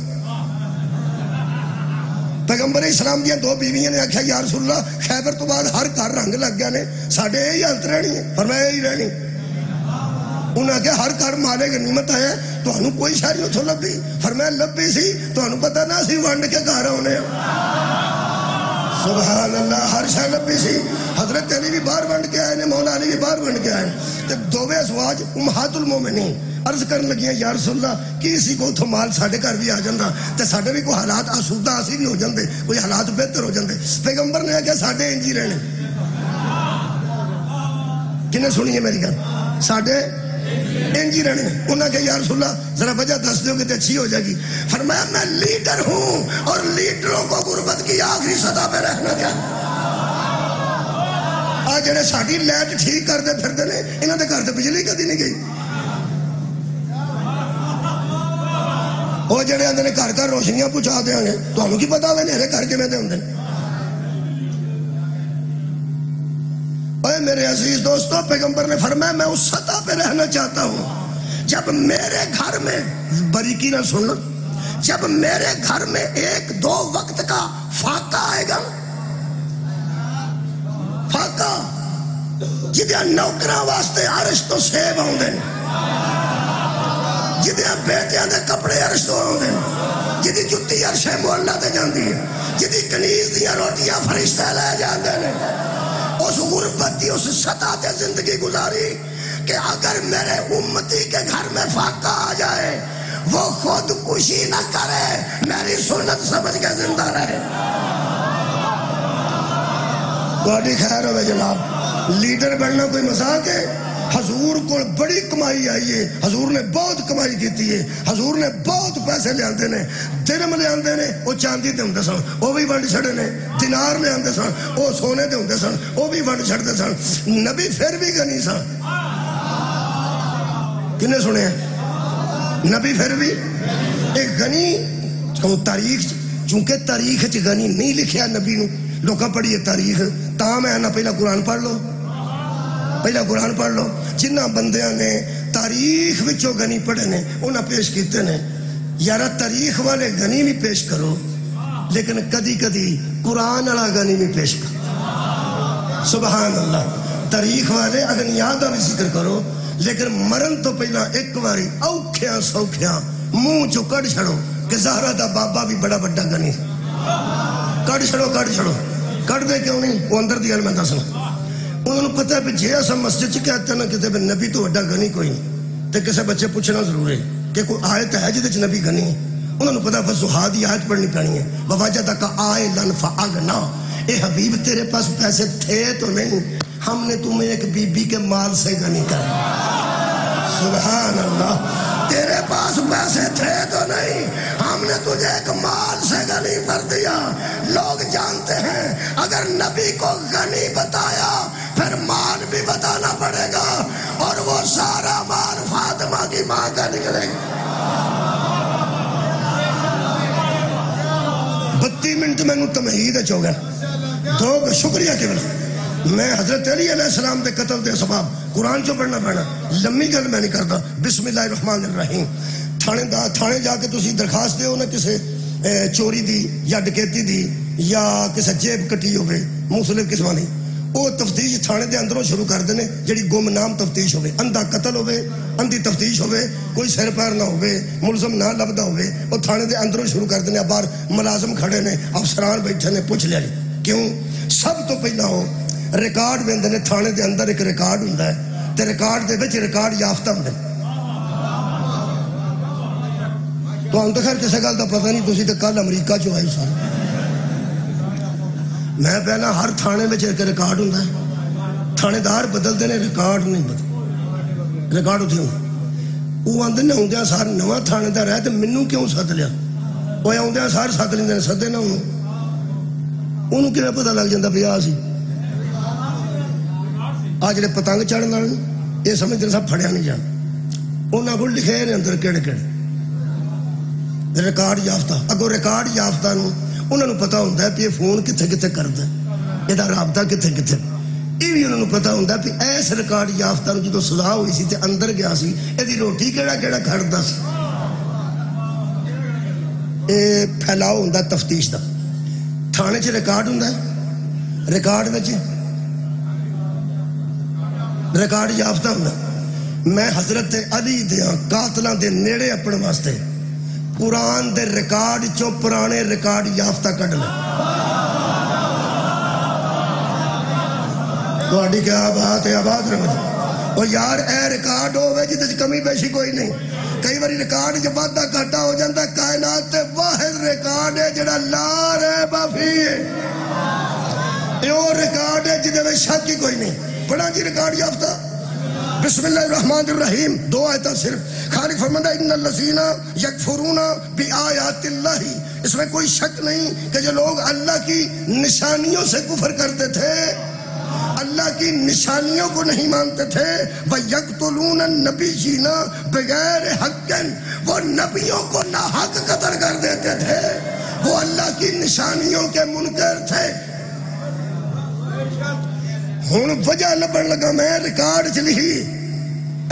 پیغمبر اسلام دیاں دو بیویاں نے آکھیا یا رسول اللہ خیبر تو بعد ہر گھر رنگ لگ گیا نے، ساڈے یہی حالت رہنی ہے، فرمایا یہی رہنی۔ انہاں کہ ہر گھر مالے غنیمت آیا، تو انہوں کوئی شہری اتھو لبھی، فرمایا لبھی سی تو انہوں پتہ نہ سی ونڈ کے گھر ہونے۔ سبحان اللہ، ہر شہر لبھی سی۔ حضرت علی بھی باہر ونڈ کے آئے نے، مولا علی بھی باہر ونڈ کے آئے، تے دوویں ازواج امہات المومنین عرض کرن لگیاں یا رسول اللہ کی اسی کو اتھو مال ساڑھے گھر بھی آ جاندہ تے ساڑھے بھی کوئی حالات آسودہ آسی بھی ہو جاندے، کوئی حالات بہتر ہو جاندے۔ پیغمبر نے کہا ساڑھے انجی رہنے۔ کنہیں سنی ہے میری گل؟ ساڑھے انجی رہنے۔ انہوں نے کہا یا رسول اللہ ذرا وجہ دس دیو کہ تے اچھی ہو جائے گی۔ فرمایا میں لیڈر ہوں اور لیڈروں کو غربت کی آخری سطح پہ رہنا چاہتا۔ آج جنہیں ساڑھی لائٹ ٹھیک کر دے پھر دینے، انہوں نے گھر تے بجلی کدی نہیں گئی۔ وہ جڑے آندے نے گھر گھر روشنیاں پہنچا دیاں گے، تو ہمیں کی پتا ہوئے نیرے گھر کے میں دے ہوندے۔ اے میرے عزیز دوستو، پیغمبر نے فرمایا میں اس سطح پہ رہنا چاہتا ہوں جب میرے گھر میں، باریکی نہ سن لو، جب میرے گھر میں 1-2 وقت کا فاقہ آئے گا، فاقہ جدیا نوکراں واسطے عرش تو سیب آؤندے، جدیا بیٹیاں دے کپڑے عرش تو آؤندے، جدی جتی عرش مولا تے جاندی ہے، جدی کنیز دیا روٹیاں فرشتہ لے جاندے نے، اس غربت دی اس سطح تے زندگی گزاری کہ اگر میرے امتی کے گھر میں فاقہ آ جائے وہ خود کشی نہ کرے، میری سنت سمجھ کے زندہ رہے۔ بڑی خیر ہوئے جناب، لیڈر بننا کوئی مذاق ہے؟ حضور کو بڑی کمائی آئی ہے، حضور نے بہت کمائی کیتی ہے، حضور نے بہت پیسے لے آندے نے، درم لے آندے نے، وہ چاندی دے ہوندے سن وہ بھی ونڈ چھڑے نے، دینار لے آندے سن وہ سونے دے ہوندے سن وہ بھی ونڈ چھڑتے سن، نبی پھر بھی غنی سن۔ کنے سنے ہیں؟ نبی پھر بھی ایک غنی، تاریخ چونکہ تاریخ چ غنی نہیں لکھیا نبی نو، لوکاں پڑھیے تاریخ، تاں میں آنا پہلا قرآن پڑھ لو، پہلا قرآن پڑھ لو۔ جنہ بندیاں نے تاریخ وچوں غنی پڑھے نے انہاں پیش کیتے نے، یارا تاریخ والے غنی بھی پیش کرو لیکن کدی کدی قرآن والا غنی بھی پیش کرو۔ سبحان اللہ، تاریخ والے اغنیاء دا بھی ذکر کرو لیکن مرن تو پہلا ایک باری اوکھیاں سوکھیاں منہ چو کڑ چھڑو کہ زہرا دا بابا بھی بڑا بڑا غنی، کڑ چھڑو کڑ چھڑو، کڑ دے کیوں نہیں؟ وہ اندر دی گل میں دسنا، انہوں نے پتہ ہے جی ایسا مسجد چ کہتے ہیں نا کہتے ہیں نبی تو وڈا غنی کوئی نہیں، تو کسے بچے پوچھنا ضرور ہے کہ کوئی آیت ہے جہدے چ نبی غنی ہے؟ انہوں نے پتہ ہے فضحا دی آیت پڑھنی پڑنی ہے، وَوَجَدَكَ عَائِلًا فَأَغْنَىٰ، اے حبیب تیرے پاس پیسے تھے تو نہیں، ہم نے تمہیں ایک بی بی کے مال سے غنی کر۔ سبحان اللہ، تیرے پاس پیسے تھے تو نہیں، ہم نے تجھے ایک مال سے غنی کر دیا۔ لوگ جانتے ہیں اگر نبی کو غنی بتایا پھر مال بھی بتانا پڑے گا، اور وہ سارا مال فاطمہ کی ماں کا نکلے گا۔ 32 منٹ میں تمہید چوگا دو شکریہ کے بلے میں حضرت علی علیہ السلام دے قتل دے سباب قرآن چو پڑھنا پڑنا، لمبی گل میں نہیں کرتا۔ بسم اللہ الرحمن الرحیم، تھانے جا کے تسی درخواست دے ہو نا کسے چوری دی یا ڈکیتی دی یا کسے جیب کٹی ہوئے مختلف قسمہ دی، وہ تفتیش تھانے دے اندروں شروع کر دینے، جڑی گم نام تفتیش ہوئے، اندھا قتل ہوئے، اندھی تفتیش ہوئے، کوئی سر پیر نہ ہوئے، ملزم نہ لبدا ہوئے، وہ تھانے دے اندروں شروع کر دینے۔ بار ملازم کھڑے نے، افسران بیٹھے نے، پوچھ لیا کیوں؟ سب تو پہلا ہو ریکارڈ میں اندر تھانے دے اندر ایک ریکارڈ ہوندا ہے تے ریکارڈ دے وچ ریکارڈ یافتہ ہوندے۔ تو ہم تو خیر کسے گل دا پتہ نہیں، تسی تے کل امریکہ چوں آئے سارے۔ میں پہلا ہر تھانے میں ایک ریکارڈ ہوندا ہے، تھانے دار بدلدے نے، ریکارڈ نہیں بدل، ریکارڈ اتھے ہوندا۔ وہ آندے نے آوندیاں سار نواں تھانے دار ہے تے مینوں کیوں سد لیا؟ وہ آوندیاں سار سد لیندے نے، سدے نہ انہوں کیویں پتہ لگ جاندا پیا سی؟ آج جڑے پتنگ چڑھن والے یہ سمجھتے ہیں سب پھڑیا نہیں جان، انہاں کو لکھے نے اندر کیڑے کیڑے ریکارڈ یافتہ، اگوں ریکارڈ یافتہ نو انہوں نے پتا ہوتا ہے کہ یہ فون کتھے کتھے کرتا ہے، یہ رابطہ کتھے کتھے، یہ بھی انہوں نے پتا ہوتا ہے کہ ایس ریکارڈ یافتہ نو جدو سزا ہوئی سی تے اندر گیا سی، یہ روٹی کیڑا کیڑا کھڑتا سی۔ یہ پھیلاؤ ہوتا تفتیش دا، تھانے چ ریکارڈ ہوتا ہے، ریکارڈ میں ریکارڈ یافتہ ہوتا۔ میں حضرت علی دیاں قاتلاں دے نیڑے اپنے واسطے قرآن دے ریکارڈ چو پرانے ریکارڈ یافتہ کڈ لے۔ تہاڈی کیا بات ہے، آباد رہو۔ اور یار اے ریکارڈ ہوے جدے کمی بیشی کوئی نہیں، کئی باری ریکارڈ جب وادا گھاٹا ہو جاتا ہے، کائنات تے واحد ریکارڈ ہے جڑا لا ریب فیہ ہے، یہ ریکارڈ ہے جدے میں شک ہی کوئی نہیں۔ پڑھا جی ریکارڈ یافتہ، بسم اللہ الرحمن الرحیم، 2 آیتیں صرف۔ خالق فرماتا ہے ان الذین یکفرون بآیات اللہ، اس میں کوئی شک نہیں کہ جو لوگ اللہ کی نشانیوں سے کفر کرتے تھے، اللہ کی نشانیوں کو نہیں مانتے تھے، وَيَقْتُلُونَ النَّبِيِّينَ بِغَيْرِ حَقٍّ، وہ نبیوں کو ناحق قتل کر دیتے تھے، وہ اللہ کی نشانیوں کے منکر تھے۔ ہوں وجہ لبن لگا میں ریکارڈ چ لکھی،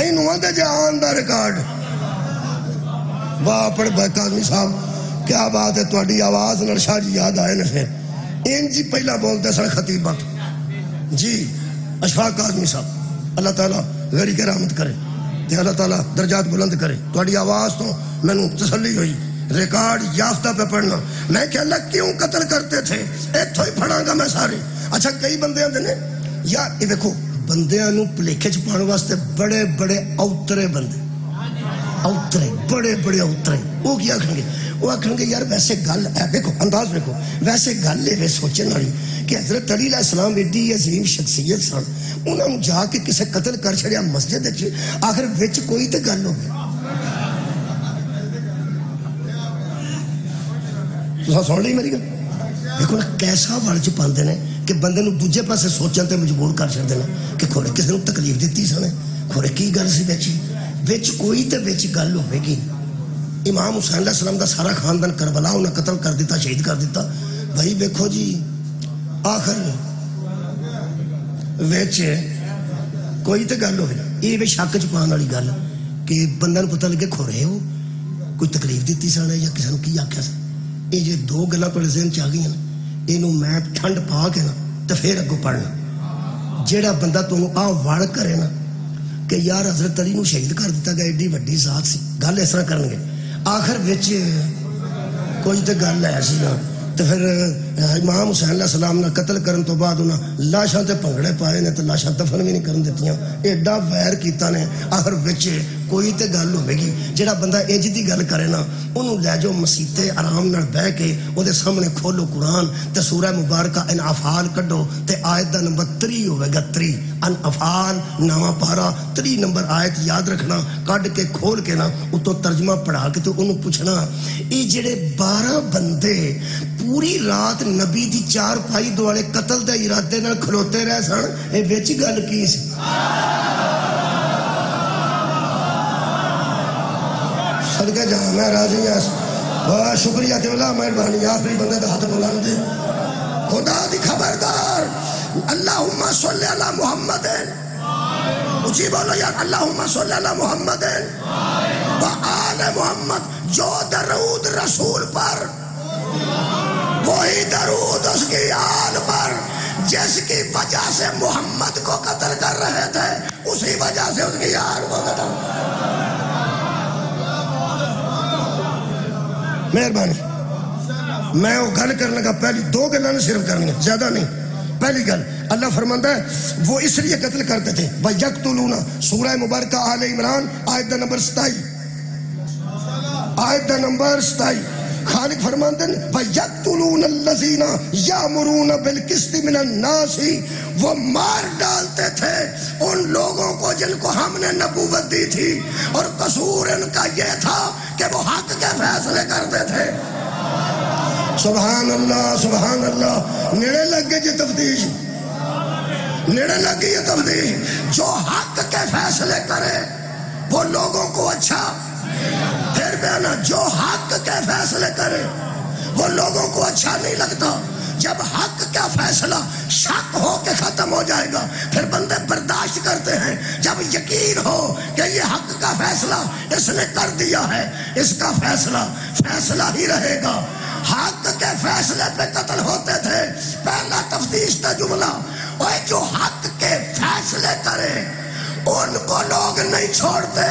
اینو آندے جہان دا ریکارڈ۔ واہ پڑھ بھائی کاظمی صاحب، کیا بات ہے، تھوڑی آواز نال شاہ جی یاد آئے نے پھر جی پہلا بولتے سن خطیبہ جی اشفاق کاظمی صاحب، اللہ تعالیٰ غری کے رحمت کرے تے اللہ تعالیٰ درجات بلند کرے. تھوڑی آواز تو میں نے تسلی ہوئی، ریکارڈ یافتہ پہ پڑھنا. میں کہ اللہ کیوں قتل کرتے تھے، اتھو ہی پڑھاں گا میں سارے. اچھا کئی بندے آتے نے یار یہ دیکھو بندیاں نو پلیکھے چ پانے واسطے بڑے بڑے اوترے بندے، اوترے بڑے بڑے اوترے، وہ کیا آکھیں گے؟ وہ آکھیں گے یار ویسے گل ہے، دیکھو انداز دیکھو، ویسے گل ہے سوچن والی کہ حضرت علی علیہ السلام ایڈی عظیم شخصیت سن، انہوں نے جا کے کسے قتل کر چھڑیا مسجد وچ، آخر وچ کوئی تے گل ہو گئی. تساں سن لی میری گل؟ دیکھو نا کیسا وڑ چ پاندے نے کہ بندے نو دوجے پاسے سوچن تے مجبور کر چھڑ دینا کہ کھوڑے کسی نو تکلیف دیتی سنے، کھوڑے کی گل سی وچ کوئی تے وچ گل ہوے گی. امام حسین علیہ السلام دا سارا خاندان کربلا انہیں قتل کر دیتا، شہید کر دیتا. بھائی دیکھو جی آخر وچ کوئی تے گل ہوئے، یہ بھی شک چ پان والی گل کہ بندہ نو پتہ لگے کھوڑے ہو کوئی تکلیف دیتی سن یا کسی نو کی آکھیا سن. یہ جی دو گلاں تھوڑے ذہن چ آ گئی ہیں، یہ میں ٹھنڈ پا کے نا تو پھر اگوں پڑھنا. جیڑا بندہ تمہیں آ وڑ کرے نا کہ یار حضرت علی نو شہید کر دیتا گیا، ایڈی وڈی ذات سی، گل اس طرح کرن گے، آخر وچ کوئی تے گل ہے سی نا. تو پھر امام حسین علیہ السلام نے قتل کرن تو بعد انہاں لاشاں تے پنگڑے پائے نے تے لاشاں دفن بھی نہیں کرن دتیاں، ایڈا ویر کیتا نے. آخر وچ کوئی تے گل ہوے گی. جڑا بندہ انج دی گل کرے نا انہوں لے جاؤ مسیتے آرام نال بہ کے او دے سامنے کھولو قرآن تے سورہ مبارکہ انفال کڈو تے آیت دا نمبر 3 ہوے گا. 3 انفال نواں پارا 3 نمبر آیت یاد رکھنا، کڈ کے کھول کے نا اتوں ترجمہ پڑھا کے تو انہوں پوچھنا یہ جڑے 12 بندے پوری رات نبی دی 4 پائی دوالے قتل دے ارادے نال کھلوتے رہ سن، اے وچ گل کی سی؟ صدقے جہاں میں راضی ہوں. شکریہ کہ اللہ مہربانی آخری بندے دا ہاتھ بلند دے. خدا دی خبردار اللہم صلی علی محمد، اچھی بولو یار اللہم صلی علی محمد و آل محمد. جو درود رسول پر وہی درود اس کی آل پر، جس کی وجہ سے محمد کو قتل کر رہے تھے اسی وجہ سے اس کی آل کو قتل. مہربانی میں وہ گل کرنے کا پہلی 2 گلاں نے صرف کرنی ہے، زیادہ نہیں. پہلی گل اللہ فرماندا ہے وہ اس لیے قتل کرتے تھے وَيَقْتُلُونَ سورہ مبارکہ آل عمران آیت نمبر 27، آیت نمبر 27 خالق فرماتے ہیں وَيَقْتُلُونَ الَّذِينَ يَأْمُرُونَ بِالْقِسْطِ مِنَ النَّاسِ، وہ مار ڈالتے تھے ان لوگوں کو جن کو ہم نے نبوت دی تھی، اور قصور ان کا یہ تھا کہ وہ حق کے فیصلے کرتے تھے. سبحان اللہ سبحان اللہ. نیڑے لگ گئی یہ تفتیش، نیڑے لگ گئی یہ تفتیش. جو حق کے فیصلے کرے وہ لوگوں کو اچھا، پھر بیانا جو حق کے فیصلے کرے وہ لوگوں کو اچھا نہیں لگتا. جب حق کا فیصلہ شک ہو کے ختم ہو جائے گا پھر بندے برداشت کرتے ہیں. جب یقین ہو کہ یہ حق کا فیصلہ اس نے کر دیا ہے، اس کا فیصلہ ہی رہے گا. حق کے فیصلے پہ قتل ہوتے تھے. پہلا تفتیش کا جملہ، وہ جو حق کے فیصلے کرے ان کو لوگ نہیں چھوڑتے.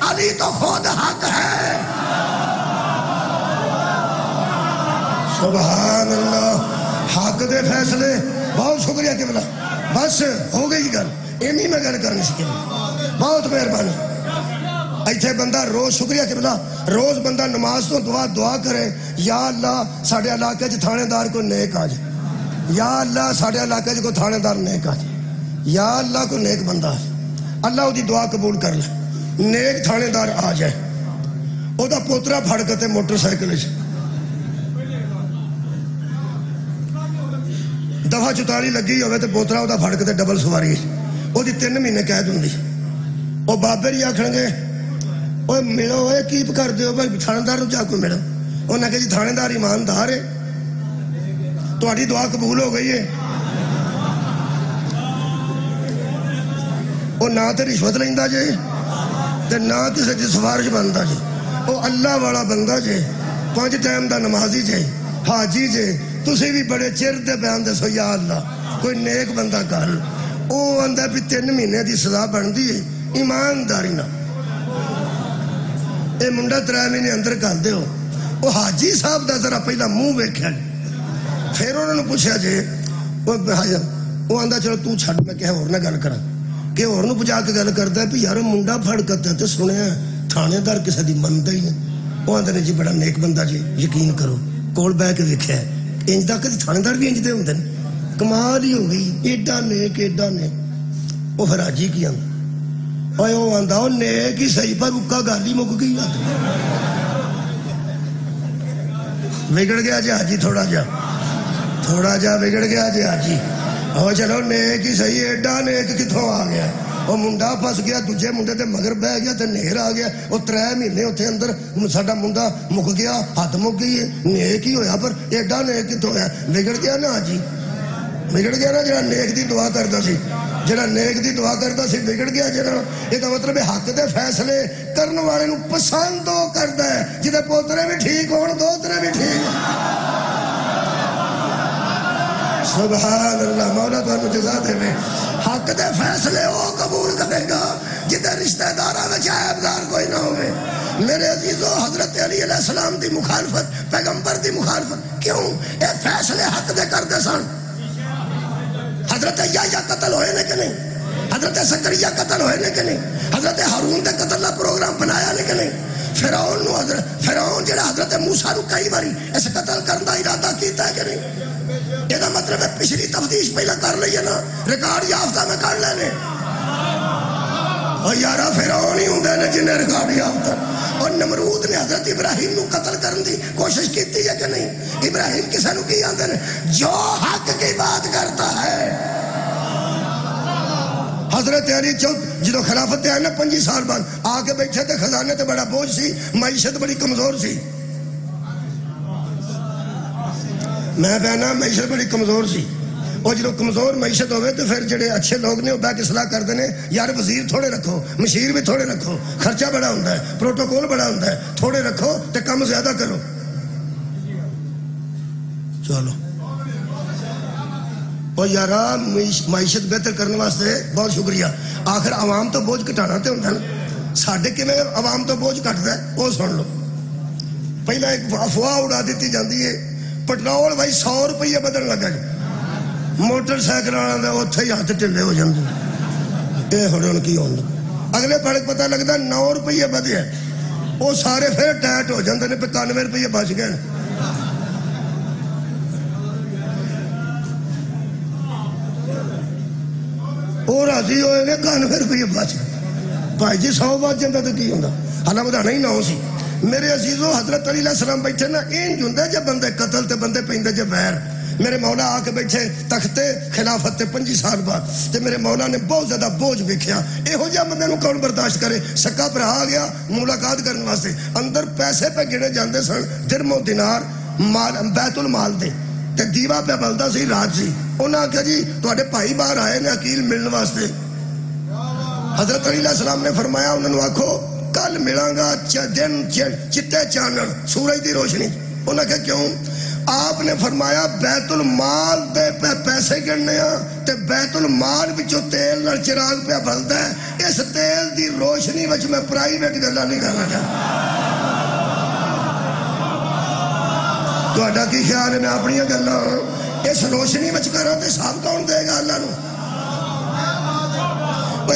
علی تو خود حق ہے. سبحان اللہ. حق دے فیصلے. بہت شکریہ کہ بلا بس ہو گئی گل، اینی میں گل کرنی سکے. بہت مہربانی. ایتھے بندہ روز شکریہ کہ بلا روز بندہ نماز تو دعا کرے یا اللہ ساڑھے علاقے چ تھانے دار کو نیک آ جائے، یا اللہ ساڑھے علاقے چ کو تھانے دار نیک آ جائے، یا اللہ کو نیک بندہ ہے، اللہ وہ دی دعا قبول کر لے. نیک تھانے دار آ جائے، وہ دا پوترا پھڑ کے موٹر سائیکل دفعہ 44 لگی ہوئے تو پوترا وہ پھڑ کے ڈبل سواری وہ 3 مہینے قید ہوں. وہ بابے ہی آخر گے وہ ملو ہوئے کی کر دو بھائی تھانے دار جا کو ملو. انہیں کہا جی تھانے دار ایماندار ہے، تھوڑی دعا قبول ہو گئی ہے. وہ نہ تو رشوت لینا جے تے نہ کسی کی سفارش بنتا جی، وہ اللہ والا بندہ جے. 5 ٹائم دا نمازی جے حاجی جے تسی بھی بڑے چر دے بیان دسو یا اللہ کوئی نیک بندہ کر او آندا بھی 3 مہینے دی سزا بندی ہے ایمانداری نہ اے منڈا 3 مہینے اندر کر دیو وہ حاجی صاحب دا ذرا پہلا منہ ویکھیا پھر انہوں نے پوچھا جے وہ آندا چلو تو چھڈ میں کہے اور نہ گل کراں کہ اور نو پجا کے گل کردا ہے بھی یار منڈا پھڑ کرتا تے سنیا تھانے دار کسے دی مندا ہی نہیں وہ آندے نے جی بڑا نیک بندہ جی یقین کرو کول بہ کے ویکھیا انج دا کدی تھانے دار بھی انج دے ہوندے نے کمال ہی ہو گئی ایڈا نیک وہ پھر حاجی کی آندا اوے وہ آندا او نیک ہی صحیح پر اکا گل ہی مک گئی بگڑ گیا جی حاجی تھوڑا جا بگڑ گیا جی حاجی او چلو نیک ہی صحیح ایڈا نیک کتھوں آ گیا وہ منڈا پھس گیا دوجے منڈے تے مگر بہ گیا تے نہر آ گیا وہ 3 مہینے اتنے اندر ساڈا منڈا مک گیا حد مک گئی ہے نیک ہی ہویا پر ایڈا نیک کتھوں ہویا بگڑ گیا نا حاجی بگڑ گیا نا جڑا نیک دی دعا کردا سی جڑا نیک دی دعا کردا سی بگڑ گیا جڑا یہ مطلب حق دے فیصلے کرن والے نو پسند وہ کردا ہے جدے پوترے بھی ٹھیک ہون دوترے بھی ٹھیک سبحان اللہ مولا تو جزا دے میں حق دے فیصلے وہ قبول کرے گا جدے رشتہ داراں وچ عیبدار کوئی نہ ہوئے میرے عزیزو حضرت علی علیہ السلام دی مخالفت پیغمبر دی مخالفت کیوں اے فیصلے حق دے کردے سن حضرت یحییٰ قتل ہوئے نے کہ نہیں حضرت زکریا قتل ہوئے نے کہ نہیں حضرت ہارون دے قتل دا پروگرام بنایا نے کہ نہیں فرعون جڑا حضرت موسیٰ نو کئی باری اس قتل کرن دا ارادہ کیتا ہے کہ نہیں یہ مطلب ہے پچھلی تفتیش پہلا کر لئیے نا ریکارڈ یافتہ میں کر لینے اور یارہ فرعون ہی ہوں گے جنہیں ریکارڈ یافتہ اور نمرود نے حضرت ابراہیم نو قتل کرن دی کوشش کیتی ہے کہ نہیں ابراہیم کسے نو کی آندے نے جو حق کی بات کرتا ہے حضرت علی جدو خلافت آئے نا 25 سال بعد آ کے بیٹھے تھے خزانے تے بڑا بوجھ سی معیشت بڑی کمزور سی میں کہنا معیشت بڑی کمزور سی اور جدو کمزور معیشت ہوئے تو پھر جڑے اچھے لوگ نے وہ بہ کے صلاح کر دینے یار وزیر تھوڑے رکھو مشیر بھی تھوڑے رکھو خرچہ بڑا ہوتا ہے پروٹوکول بڑا ہوتا ہے تھوڑے رکھو تے کم زیادہ کرو چلو اور یارا معیشت بہتر کرنے واسطے بہت شکریہ آخر عوام تو بوجھ کٹانا تے ہوتا ہے نا ساڑھے کے میں عوام تو بوجھ کٹتا ہے وہ سن لو پہلا ایک افواہ اڑا دیتی جاندی ہے پٹرول بھائی 100 روپیہ بدل لگا جی موٹر سائیکل والا اتنے ہی ہاتھ ٹھنڈے ہو جاتے یہ ہوں کی ہونا اگلے پڑھ پتہ لگتا 9 روپیے بدے وہ سارے پھر ٹائٹ ہو جاتے ہیں 95 روپیے بچ گئے وہ راضی ہوئے نے 91 روپیے بچ بھائی جی 100 بچ جاتا تو کی ہوتا حالانکہ بدھانا ہی 9 سی میرے عزیزو حضرت علی علیہ السلام بیٹھے نا انج ہوندا جب بندے قتل تے بندے پیندے جب ویر میرے مولا آ کے بیٹھے تختے خلافت تے 25 سال بعد تے میرے مولا نے بہت زیادہ بوجھ ویکھیا یہو جہا بندے نو کون برداشت کرے سکا بھرا آ گیا ملاقات کرنے واسطے اندر پیسے پہ گنے جاندے سن درم و دینار مال بیت المال دے تے دیوا پہ بلدا سی رات سی انہاں آخیا جی تواڈے بھائی باہر آئے نے عقیل ملن واسطے حضرت علی علیہ السلام نے فرمایا انہوں نے آکھو کل ملاں گا دن چٹے چانن سورج دی روشنی انہوں نے کہا کیوں آپ نے فرمایا بیت المال دے پیسے گننے تے بیت المال وچوں تیل نال چراغ پہ بلدا ہے اس تیل دی روشنی وچ میں پرائیویٹ گلاں نہیں کرنا چاہتا تہاڈا کی خیال ہے میں اپنی گلاں اس روشنی وچ کراں تے حساب کون دے گا اللہ نو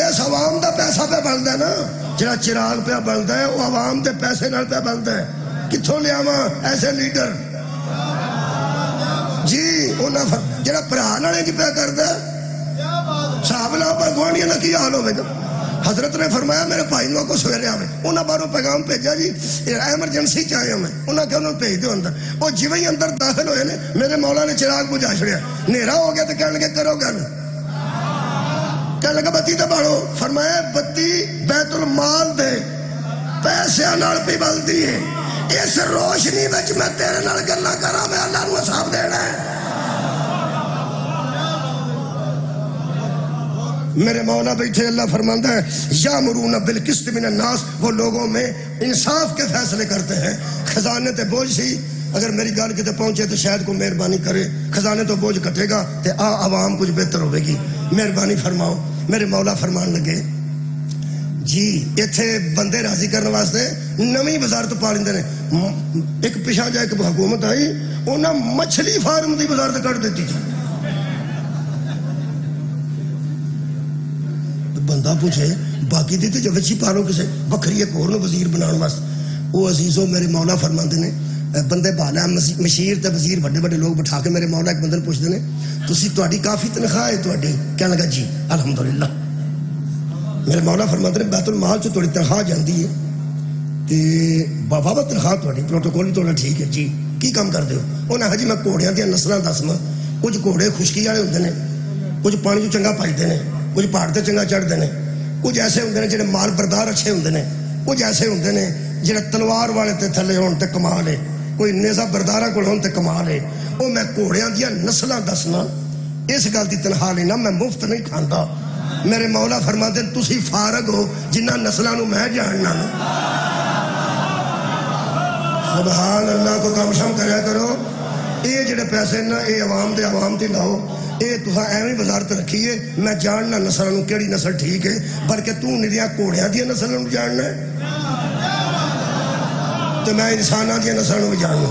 اس عوام دا پیسہ پہ بلدا ہے نا جڑا چراغ پہ بلدا ہے وہ عوام دے پیسے نال پہ بلدا ہے کتھوں لیاواں ایسے لیڈر جی انہاں جڑا بھرا نال انج پہ کردا صاحب لا پر گوانڈیاں دا کی حال ہوے گا حضرت نے فرمایا میرے بھائی نو کو سویرے آوے انہاں باہروں پیغام بھیجا جی ایمرجنسی چاہیے میں انہاں کہ انہوں بھیج دیو اندر وہ جویں ہی اندر داخل ہوئے نے میرے مولا نے چراغ بجھا چھڑیا نیرا ہو گیا تے کہن لگے کرو گل کہنے لگا بتی تے باڑو فرمایا بتی بیت المال دے پیسے نال پی بلدی ہے اس روشنی وچ میں تیرے نال گلاں کراں میں اللہ نو حساب دینا ہے میرے مولا بیٹھے اللہ فرماندا ہے یامرون بالقسط من الناس وہ لوگوں میں انصاف کے فیصلے کرتے ہیں خزانے تے بوجھ سی، اگر میری گل کتے پہنچے تو شاید کو مہربانی کرے، خزانے تو بوجھ کٹے گا تے عوام کچھ بہتر ہوے گی، مہربانی فرماؤ۔ میرے مولا فرمان لگے جی ایتھے بندے راضی کرنے واسطے نویں وزارت پا لیندے نے۔ ایک پیچھا جا ایک حکومت آئی، انہاں مچھلی فارم دی وزارت کر دیتی تھی۔ بندہ پوچھے باقی دی تے جو وچی پالو کسے بکری ایک اور وزیر بناؤ واسطے۔ او عزیزو میرے مولا فرماندے نے بندے بالا مشیر تے وزیر بڑے بڑے لوگ بٹھا کے میرے مولا ایک بندے پوچھتے ہیں تسی تہاڈی کافی تنخواہ ہے تہاڈی؟ کہنے لگا جی الحمدللہ۔ میرے مولا فرماتے ہیں بیت المال چ تھوڑی تنخواہ جاندی ہے تے بابا تنخواہ تھوڑی پروٹوکول بھی تھوڑا ٹھیک ہے جی، کی کام کرتے ہو؟ انہیں جی میں گھوڑیاں دیا نسلاں دسواں، کچھ گھوڑے خشکی والے ہوندے نے، کچھ پانی چ چنگا پجتے ہیں، کچھ پہاڑ تے چنگا چڑھتے ہیں، کچھ ایسے ہوندے نے جڑے مال بردار اچھے ہوندے نے، کچھ ایسے ہوندے نے جڑے تلوار والے تے تھلے ہون تے کمال ہے، کوئی نیزہ برداراں کول ہون تے کمال ہے۔ او میں گھوڑیاں دیا نسلاں دسنا، اس گل دی تنخواہ لینا، میں مفت نہیں کھاندا۔ میرے مولا فرماتے ہیں تسی فارغ ہو جنہ نسلاں نو میں جاننا۔ سبحان اللہ کو کام شام کریا کرو۔ اے جڑے پیسے نا اے عوام دے عوام تے لاؤ، اے تساں ایویں وزارت رکھی ہے میں جاننا نسلاں نو کیڑی نسل ٹھیک ہے، بلکہ تو نریاں گھوڑیاں دی نسل نو جاننا ہے تو میں انساناں دی نسل نو بھی جاننا۔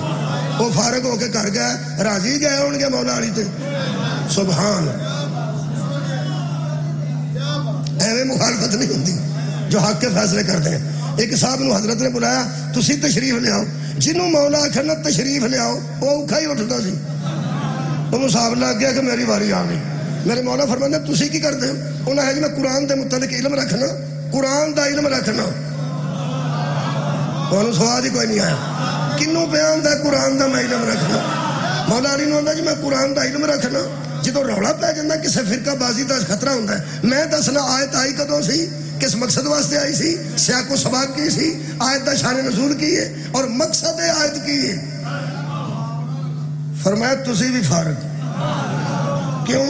وہ فارغ ہو کے گھر گئے، راضی گئے ہون گے مولا علی تے۔ سبحان ایویں مخالفت نہیں ہوتی جو حق کے فیصلے کرتے ہیں۔ ایک صاحب نو حضرت نے بلایا تسی تشریف لے آؤ، جنوں مولا آکھنا تشریف لے آؤ وہ اوکھا ہی اٹھتا سی، انہوں صاحب لگ گیا کہ میری واری آ گئی۔ میرے مولا فرماتے ہیں تسی کی کرتے ہو؟ انہوں نے جی میں قرآن دے متعلق علم رکھنا، قرآن دا علم رکھنا۔ انہوں سواد ہی کوئی نہیں آیا کنوں بیان دا قرآن دا میں علم رکھنا۔ مولا علی نے آندا جی میں قرآن دا علم رکھنا، جدو رولا پہ جانا کسی فرقہ بازی دا خطرہ ہوتا ہے میں دسنا آیت آئی کدوں سی، کس مقصد واسطے آئی سی، سیاق و سباق کی سی، آیت دا شان نزول کی ہے اور مقصد آیت کی ہے۔ فرمایا تسی بھی فارغ کیوں؟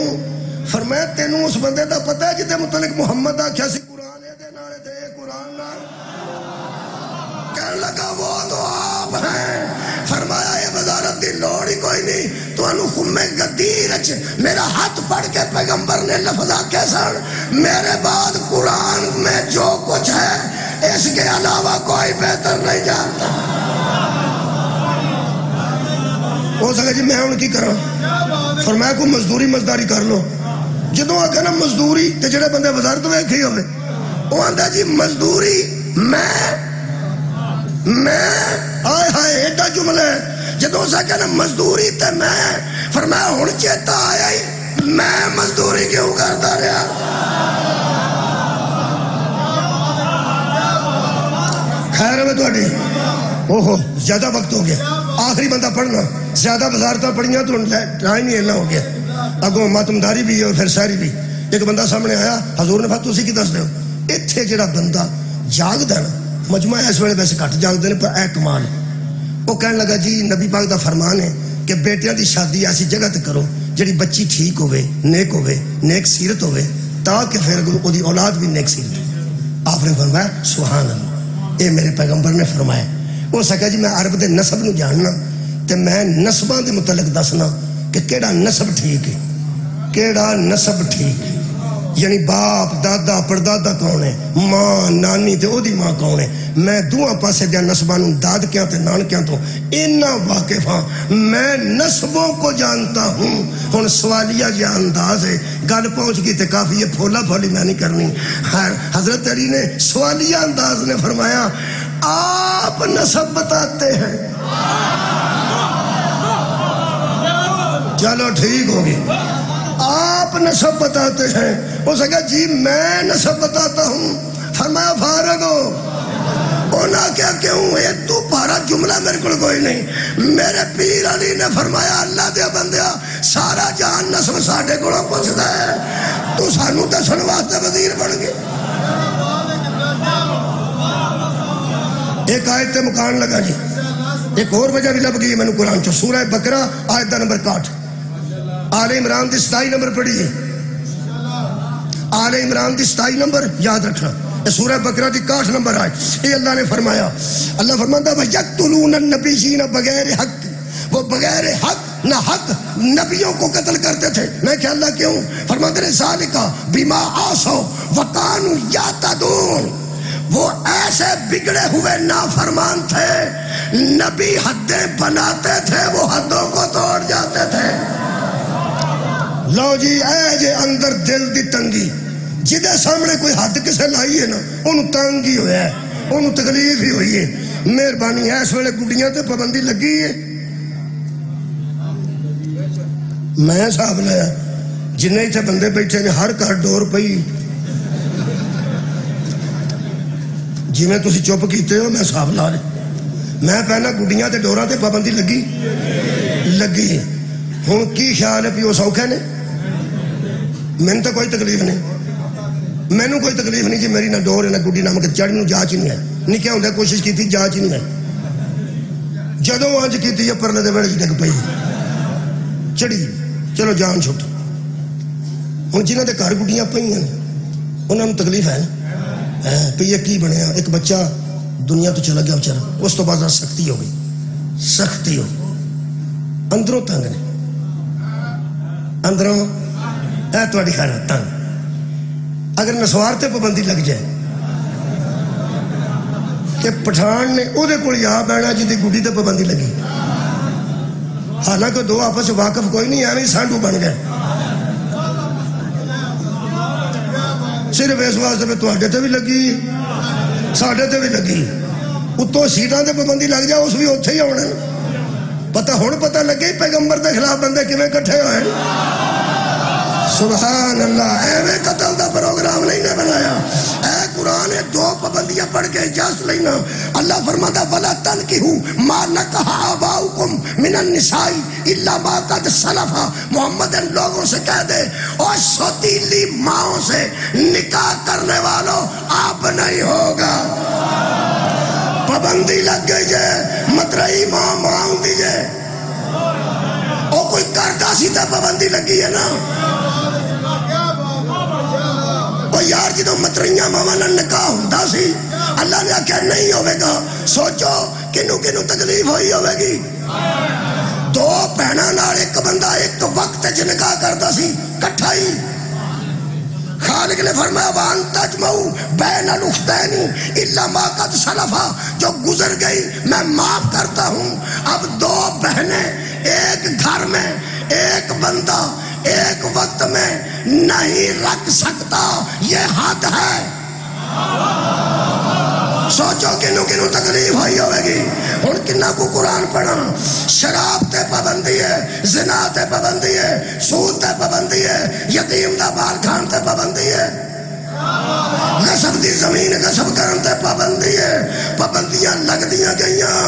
فرمایا تینوں اس بندے دا پتہ ہے جتے متعلق محمد آکھیا سی قرآن دے نالے تے قرآن نال کہنے لگا وہ تو آپ ہیں۔ فرمایا یہ وزارت دی لوڑ ہی کوئی نہیں، تو انہوں خمے گدیر اچھے میرا ہاتھ پڑھ کے پیغمبر نے لفظ آکے سن میرے بعد قرآن میں جو کچھ ہے اس کے علاوہ کوئی بہتر نہیں جانتا۔ ہو سکے جی میں ان کی کروں، فرمایا کو مزدوری مزداری کر لو۔ جدوں آگے نا مزدوری تے جڑے بندے وزارت میں کھی ہوئے وہ آندہ جی مزدوری میں آئے ہائے ایڈا جملہ ہے جدوں سا کہنا مزدوری تے میں، فرمایا ہون چیتا آیا ہی میں مزدوری کیوں کرتا رہا۔ خیر میں توڑی اوہو زیادہ وقت ہو گیا، آخری بندہ پڑھنا، زیادہ وزارتہ پڑھیاں تو ٹائم ہی اینا ہو گیا، اگوں ماتمداری بھی اور پھر ساری بھی۔ ایک بندہ سامنے آیا، حضور نے فرمایا تسی کی دس دیو، اتھے جڑا بندہ جاگ دا نا مجمع اس ویلے ویسے گھٹ جاگ دے پر اے کمال ہے۔ وہ کہنے لگا جی نبی پاک دا فرمان ہے کہ بیٹیاں دی شادی ایسی جگہ تے کرو جڑی بچی ٹھیک ہوئے، نیک سیرت ہوئے، تاکہ پھر وہ دی اولاد بھی نیک سیرت ہو۔ آپ نے فرمایا سبحان اللہ، اے میرے پیغمبر نے فرمایا۔ وہ سکا جی میں عرب دے نسب نو جاننا تے میں نسباں دے متعلق دسنا کہ کیڑا نسب ٹھیک ہے، کیڑا نسب ٹھیک ہے، یعنی باپ دادا پردادا کون ہے، ماں نانی تے او دی ماں کون ہے۔ میں دوہاں پاسے دیا نسباں نوں دادکیاں تے نانکیاں تو اتنا واقف ہاں، میں نسبوں کو جانتا ہوں۔ ہن سوالیہ یہ انداز ہے، گل پہنچ گئی تے کافی یہ پھولا پھولی میں نہیں کرنی۔ حضرت علی نے سوالیہ انداز نے فرمایا آپ نسب بتاتے ہیں، چلو ٹھیک ہوگی، آپ نسب بتاتے ہیں۔ وہ سکا جی میں نسب بتاتا ہوں۔ فرمایا فارغ ہو، اونا کیا کیوں ہے تو پارا جملہ میرے کو کوئی نہیں۔ میرے پیر علی نے فرمایا اللہ دیا بندیا سارا جان نسب ساڑھے کو پوچھتا ہے، تو سانو دسن واسطے وزیر بن گئے۔ ایک آیت تے مکان لگا جی، ایک اور وجہ بھی لب گئی میں نے قرآن چو، سورہ بقرہ آیت the number 61، all Imran the 27 number پڑھی ہے، آل عمران دی 27 نمبر یاد رکھنا، سورہ بقرہ کی 61 نمبر آیت، یہ اللہ نے فرمایا، اللہ فرماتا ہے وَيَقْتُلُونَ النَّبِيِّينَ بغیر حق، وہ بغیر حق نہ حق نبیوں کو قتل کرتے تھے۔ میں کہ اللہ کیوں؟ فرماتے ہیں ذَلِكَ بِمَا عَصَوْا وَكَانُوا يَعْتَدُونَ، وہ ایسے بگڑے ہوئے نافرمان تھے، نبی حدیں بناتے تھے وہ حدوں کو توڑ جاتے تھے۔ لو جی اے جے اندر دل دی تنگی، جدے سامنے کوئی حد کسے لائی ہے نا انہوں تنگ ہی ہویا ہے، انہوں تکلیف ہی ہوئی ہے۔ مہربانی ہے اس ویلے گڈیاں تے پابندی لگی ہے؟ میں صاحب لایا جنہیں اتنے بندے بیٹھے نے ہر گھر ڈور پئی، جی میں تسی چپ کیتے ہو میں صاحب لا رہے، میں پہنا گڈیاں تے ڈوراں تے پابندی لگی ہوں کی خیال ہے بھی وہ سوکھے نے؟ میں تو کوئی تکلیف نہیں، مینوں کوئی تکلیف نہیں جی میری نہ ڈور ہے نہ گڈی، نہ مگر چڑھ میں جانچ نہیں ہے، نکیا ہوں کوشش کی تھی جانچ نہیں ہے، جدوں انج کی تھی پرلے دے ویڑے ڈگ پئی چڑھی، چلو جان چھٹ۔ ہوں جنہوں دے گھر گڈیاں پئی ہیں انہوں نے تکلیف ہے کہ یہ کی بنیا، ایک بچہ دنیا تو چلا گیا بچارا، اس تو بعد سختی ہو گئی، سختی ہو اندروں تنگ نے، اندروں اے تہاڈی خیر تنگ۔ اگر نسوار تے پابندی لگ جائے کہ پٹھان نے او دے کول یا بیٹھنا جی دی گڈی تے پابندی لگی، حالانکہ دو آپس واقف کوئی نہیں، ایویں سانڈو بن گئے، صرف اس واسطے پہ تواڈے تے بھی لگی ساڈے تے بھی لگی، اتوں سیٹاں تے پابندی لگ جائے اس بھی اوتھے ہی ہونا۔ پتا ہن پتہ لگے پیغمبر دے خلاف بندے کیویں کٹھے ہوئے۔ سبحان اللہ، ایویں قتل دا پروگرام نہیں نے بنایا۔ اے قرآن دو پابندیاں پڑھ کے اجازت لینا۔ اللہ فرماتا ولا تنکحوا ما نکح آباؤکم من النساء الا ما قد سلف۔ محمد ان لوگوں سے کہہ دے اور سوتیلی ماؤں سے نکاح کرنے والوں آپ نہیں ہوگا۔ پابندی لگ گئی جائے مترئی ماں ماں دیجئے او کوئی کردہ سی تا پابندی لگی ہے نا۔ او یار جدو متریاں ماما نکاح ہوندا سی اللہ نے آکھیا نہیں ہوئے گا، سوچو کنو کنو تکلیف ہوئی ہوئے گی۔ دو بہناں نال ایک بندہ ایک وقت چ نکاح کردا سی کٹھا ہی۔ خالق نے فرمایا وان تجمعوا بین الاختین الا ما قد سلف، جو گزر گئی میں معاف کرتا ہوں۔ اب دو بہنیں ایک گھر میں ایک بندہ ایک وقت میں نہیں رکھ سکتا، یہ حد ہے۔ سوچو کنو کنو تکلیف ہوئی ہوئے گی۔ ہن کنا کو قرآن پڑھا، شراب تے پابندی ہے، زنا تے پابندی ہے، سود تے پابندی ہے، یتیم دا بال کھان تے پابندی ہے، غصب دی زمین غصب کرن تے پابندی ہے۔ پابندیاں لگ دیاں گئیاں،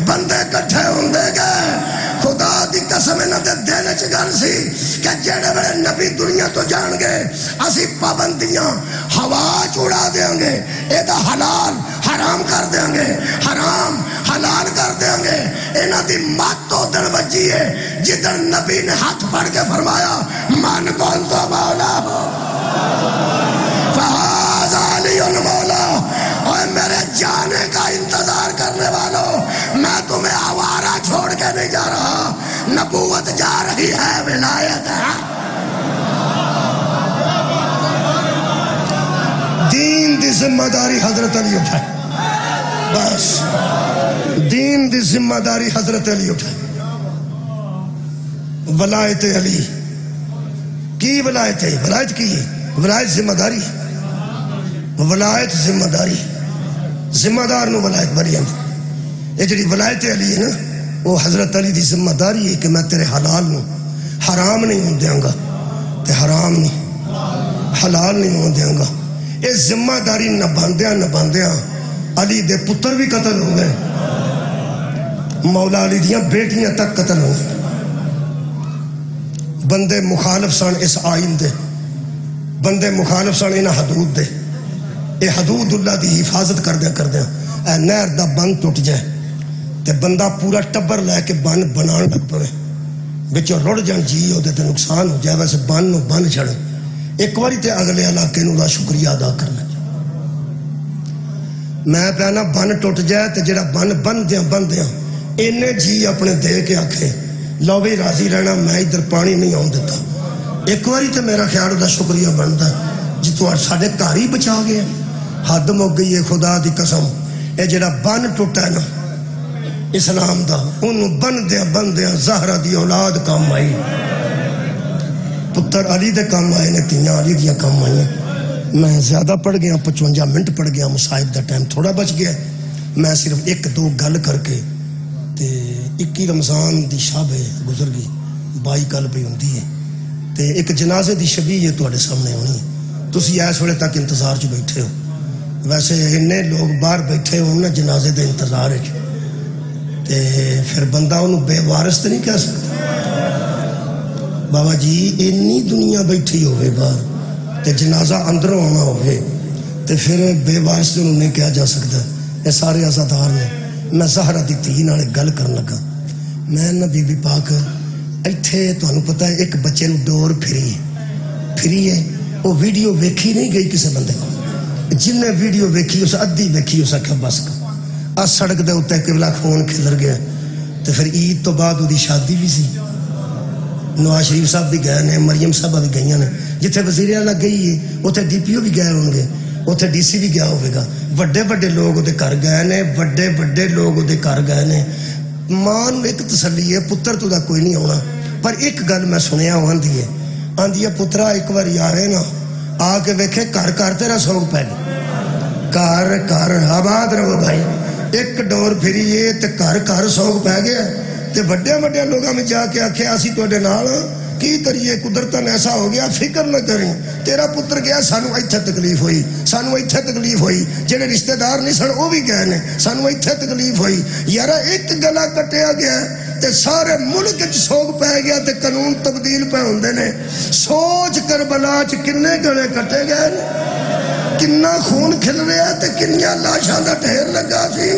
بندے کٹھے ہوندے گئے۔ خدا دی قسم انہاں دے دل وچ گل سی کہ جڑے بڑے نبی دنیا تو جان گئے اسی پابندیاں ہوا چڑا دیاں گے، اے دا حلال حرام کر دیاں گے، حرام حلال کر دیاں گے۔ انہاں دی مات تو دن بجی ہے جدن نبی نے ہاتھ پڑھ کے فرمایا من کون تو مولا ہو فہذا علی مولا۔ اور میرے جانے کا انتظار کرنے والوں، میں تمہیں آوارہ چھوڑ کے نہیں جا رہا، نبوت جا رہی ہے، ولایت ہے۔ دین دی ذمہ داری حضرت علی اٹھائے، بس دین دی ذمہ داری حضرت علی اٹھائے۔ ولایت علی کی ولایت ہے؟ ولایت کی ہے؟ ولایت ذمہ داری ہے، ولایت ذمہ داری، ذمہ دار نو ولایت بری ہے۔ یہ جڑی ولایت علی ہے نا وہ حضرت علی دی ذمہ داری ہے کہ میں تیرے حلال نو حرام نہیں ہون دیاں گا تے حرام نہیں حلال نہیں ہون دیاں گا۔ یہ ذمہ داری نبھاندیاں علی دے پتر بھی قتل ہو گئے، مولا علی دیاں بیٹیاں تک قتل ہو گئے۔ بندے مخالف سن اس آئین دے، بندے مخالف سن انہاں حدود دے۔ اے حدود اللہ دی حفاظت کردیاں اے نہر دا بند ٹوٹ جائے تے بندہ پورا ٹبر لے کے بند بنان لگ پڑے، بچوں رڑ جان جی تے تے نقصان ہو جائے، ویسے بند نو بند چھڑے ایک واری تے اگلے علاقے نو دا شکریہ ادا کرنا۔ میں پہنا بن ٹوٹ جائے تو جڑا بن بندیاں اینے جی اپنے دے کے آکھے لو بھی راضی رہنا میں ادھر پانی نہیں آن دیتا، ایک باری تو میرا خیال دا شکریہ بنتا جی تو ساڈے گھر ہی بچا گیا۔ حد مک گئی ہے خدا دی قسم، اے جڑا بن ٹوٹا ہے نا اسلام دا، انہوں بندیاں زہرا دی اولاد کام آئی، پتر علی دے کام آئے نے، تیاں علی دیاں کام آئی ہیں۔ میں زیادہ پڑھ گیا، 55 منٹ پڑھ گیا، مصائب دا ٹائم تھوڑا بچ گیا، میں صرف ایک دو گل کر کے تے 21 رمضان دی شب گزر گئی، 22 کل پہ ہوندی ہے تے ایک جنازے دی شبیہ تواڈے سامنے ہونی ہے، تسی اس ویلے تک انتظار چ بیٹھے ہو، ویسے انے لوگ باہر بیٹھے ہون نا جنازے دے انتظار وچ تے پھر بندہ انہوں بے وارث تے نہیں کہہ سکتا۔ بابا جی اینی دنیا بیٹھی ہوئے باہر تے جنازہ اندروں آنا ہوئے تے پھر بے وارث تے انہوں نے کیا جا سکتا ہے، یہ سارے عزادار نے۔ میں زہرا دی تھی نالے گل کرن لگا، میں نا بی بی پاک ایتھے تانوں پتہ ہے ایک بچے نو ڈور پھری ہے، وہ ویڈیو ویکھی نہیں گئی کسے بندے کو، جن نے ویڈیو ویکھی اس ادھی ویکھی اس آکھیا بس آ سڑک دے اوتے قبلہ خون کھلر گیا تے پھر عید تو بعد وہ شادی بھی سی، نواز شریف صاحب بھی گئے نے، مریم صاحبہ بھی گئی نے، جتھے وزیر اعلیٰ گئی ہے اتنے ڈی پی او بھی گئے ہوں گے، اتنے ڈی سی بھی گیا ہوئے گا، وڈے لوگ وہ گھر گئے نے، وڈے لوگ وہ گھر گئے نے۔ ماں نو ایک تسلی ہے پتر تو دا کوئی نہیں ہونا، پر ایک گل میں سنیا آندھی ہے پترا ایک بار آئے نا آ کے ویکھے گھر تیرا سوگ پہ گیا، گھر آباد رہو بھائی، ایک ڈور پھری ہے تے گھر سوگ پہ گیا تے وڈے لوگاں میں جا کے آکھے اسی تواڈے نال کی کریے، قدرتاً ایسا ہو گیا، فکر نہ کریں، تیرا پتر گیا سانو ایتھے تکلیف ہوئی، جڑے رشتہ دار نہیں سن وہ بھی گئے نے، سانو ایتھے تکلیف ہوئی، یارا ایک گلا کٹیا گیا تے سارے ملک وچ سوگ پہ گیا تے قانون تبدیل پہ ہوندے نے۔ سوچ کربلا چ کنے گلے کٹے گئے نے، کنا خون کھل رہا تے کنیاں لاشاں دا ڈھیر لگا سی۔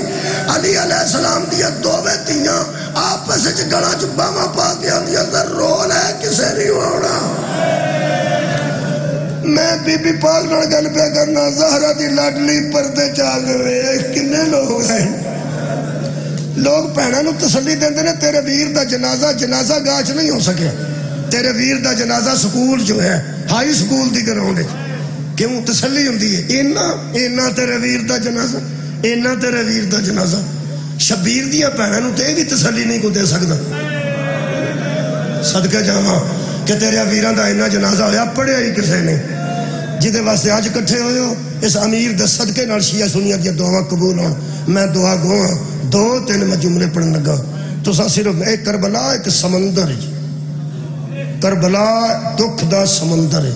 علی علیہ السلام دیا دوویں تیاں آپس وچ گلاں چ باواں پا کے آندیاں تے رول ہے کسے نہیں ہونا۔ میں بی بی پاک نال گل پہ کرنا، زہرا دی لاڈلی پردے چال رہے کنے لوگ ہیں، لوگ بھیناں نو تسلی دیندے نے تیرے ویر دا جنازہ گاہ چ نہیں ہو سکیا، تیرے ویر دا جنازہ سکول جو ہے ہائی سکول دی گراؤنڈ وچ، کیوں تسلی ہوندی ہے اینا تیرے ویر دا جنازہ شبیر دیا بھیناں نو تے بھی تسلی نہیں کو دے سکدا۔ صدقے جاواں کہ تیرے ویراں دا اینا جنازہ ہویا پڑھیا ہی کسے نے، جدے واسطے اج کٹھے ہوئے ہو اس امیر دے صدقے نال شیعہ سنیاں دی دعاواں قبول ہون۔ میں دعا گواں 2-3 میں جملے پڑھن لگا، تساں صرف ایک کربلا ایک سمندر ہے، کربلا دکھ دا سمندر ہے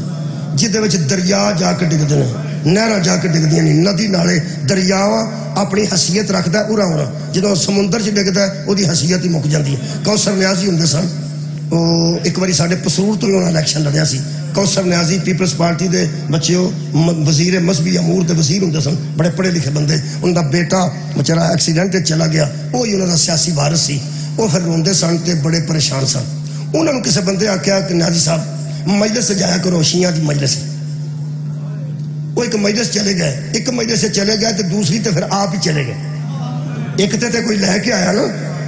جدے وچ دریا جا کے ڈگدے نے، نہراں جا کے ڈگدیاں نہیں، ندی نالے دریاواں اپنی حیثیت رکھدا ہے اورا جدوں سمندر چ ڈگدا ہے وہ دی حیثیت ہی مک جاندی ہے۔ کوثر نیازی ہوندے سن، وہ ایک باری ساڈے پسرور تو انہوں نے الیکشن لڑیا سی، کوثر نیازی پیپلز پارٹی دے بچیو وزیر مذہبی امور دے وزیر ہوندے سن، بڑے پڑھے لکھے بندے، ان دا بیٹا بچارا ایکسیڈنٹ چلا گیا، وہی انہوں دا سیاسی وارث سی، وہ پھر روندے سن تے بڑے پریشان سن۔ انہوں نے کسی بندے آکھیا کہ نیازی صاحب مجلس سے جایا کرو، شیعہ دی مجلس، وہ ایک مجلس چلے گئے، ایک مجلس سے چلے گئے تو دوسری تے پھر آپ ہی چلے گئے، ایک تے کوئی لے کے آیا نا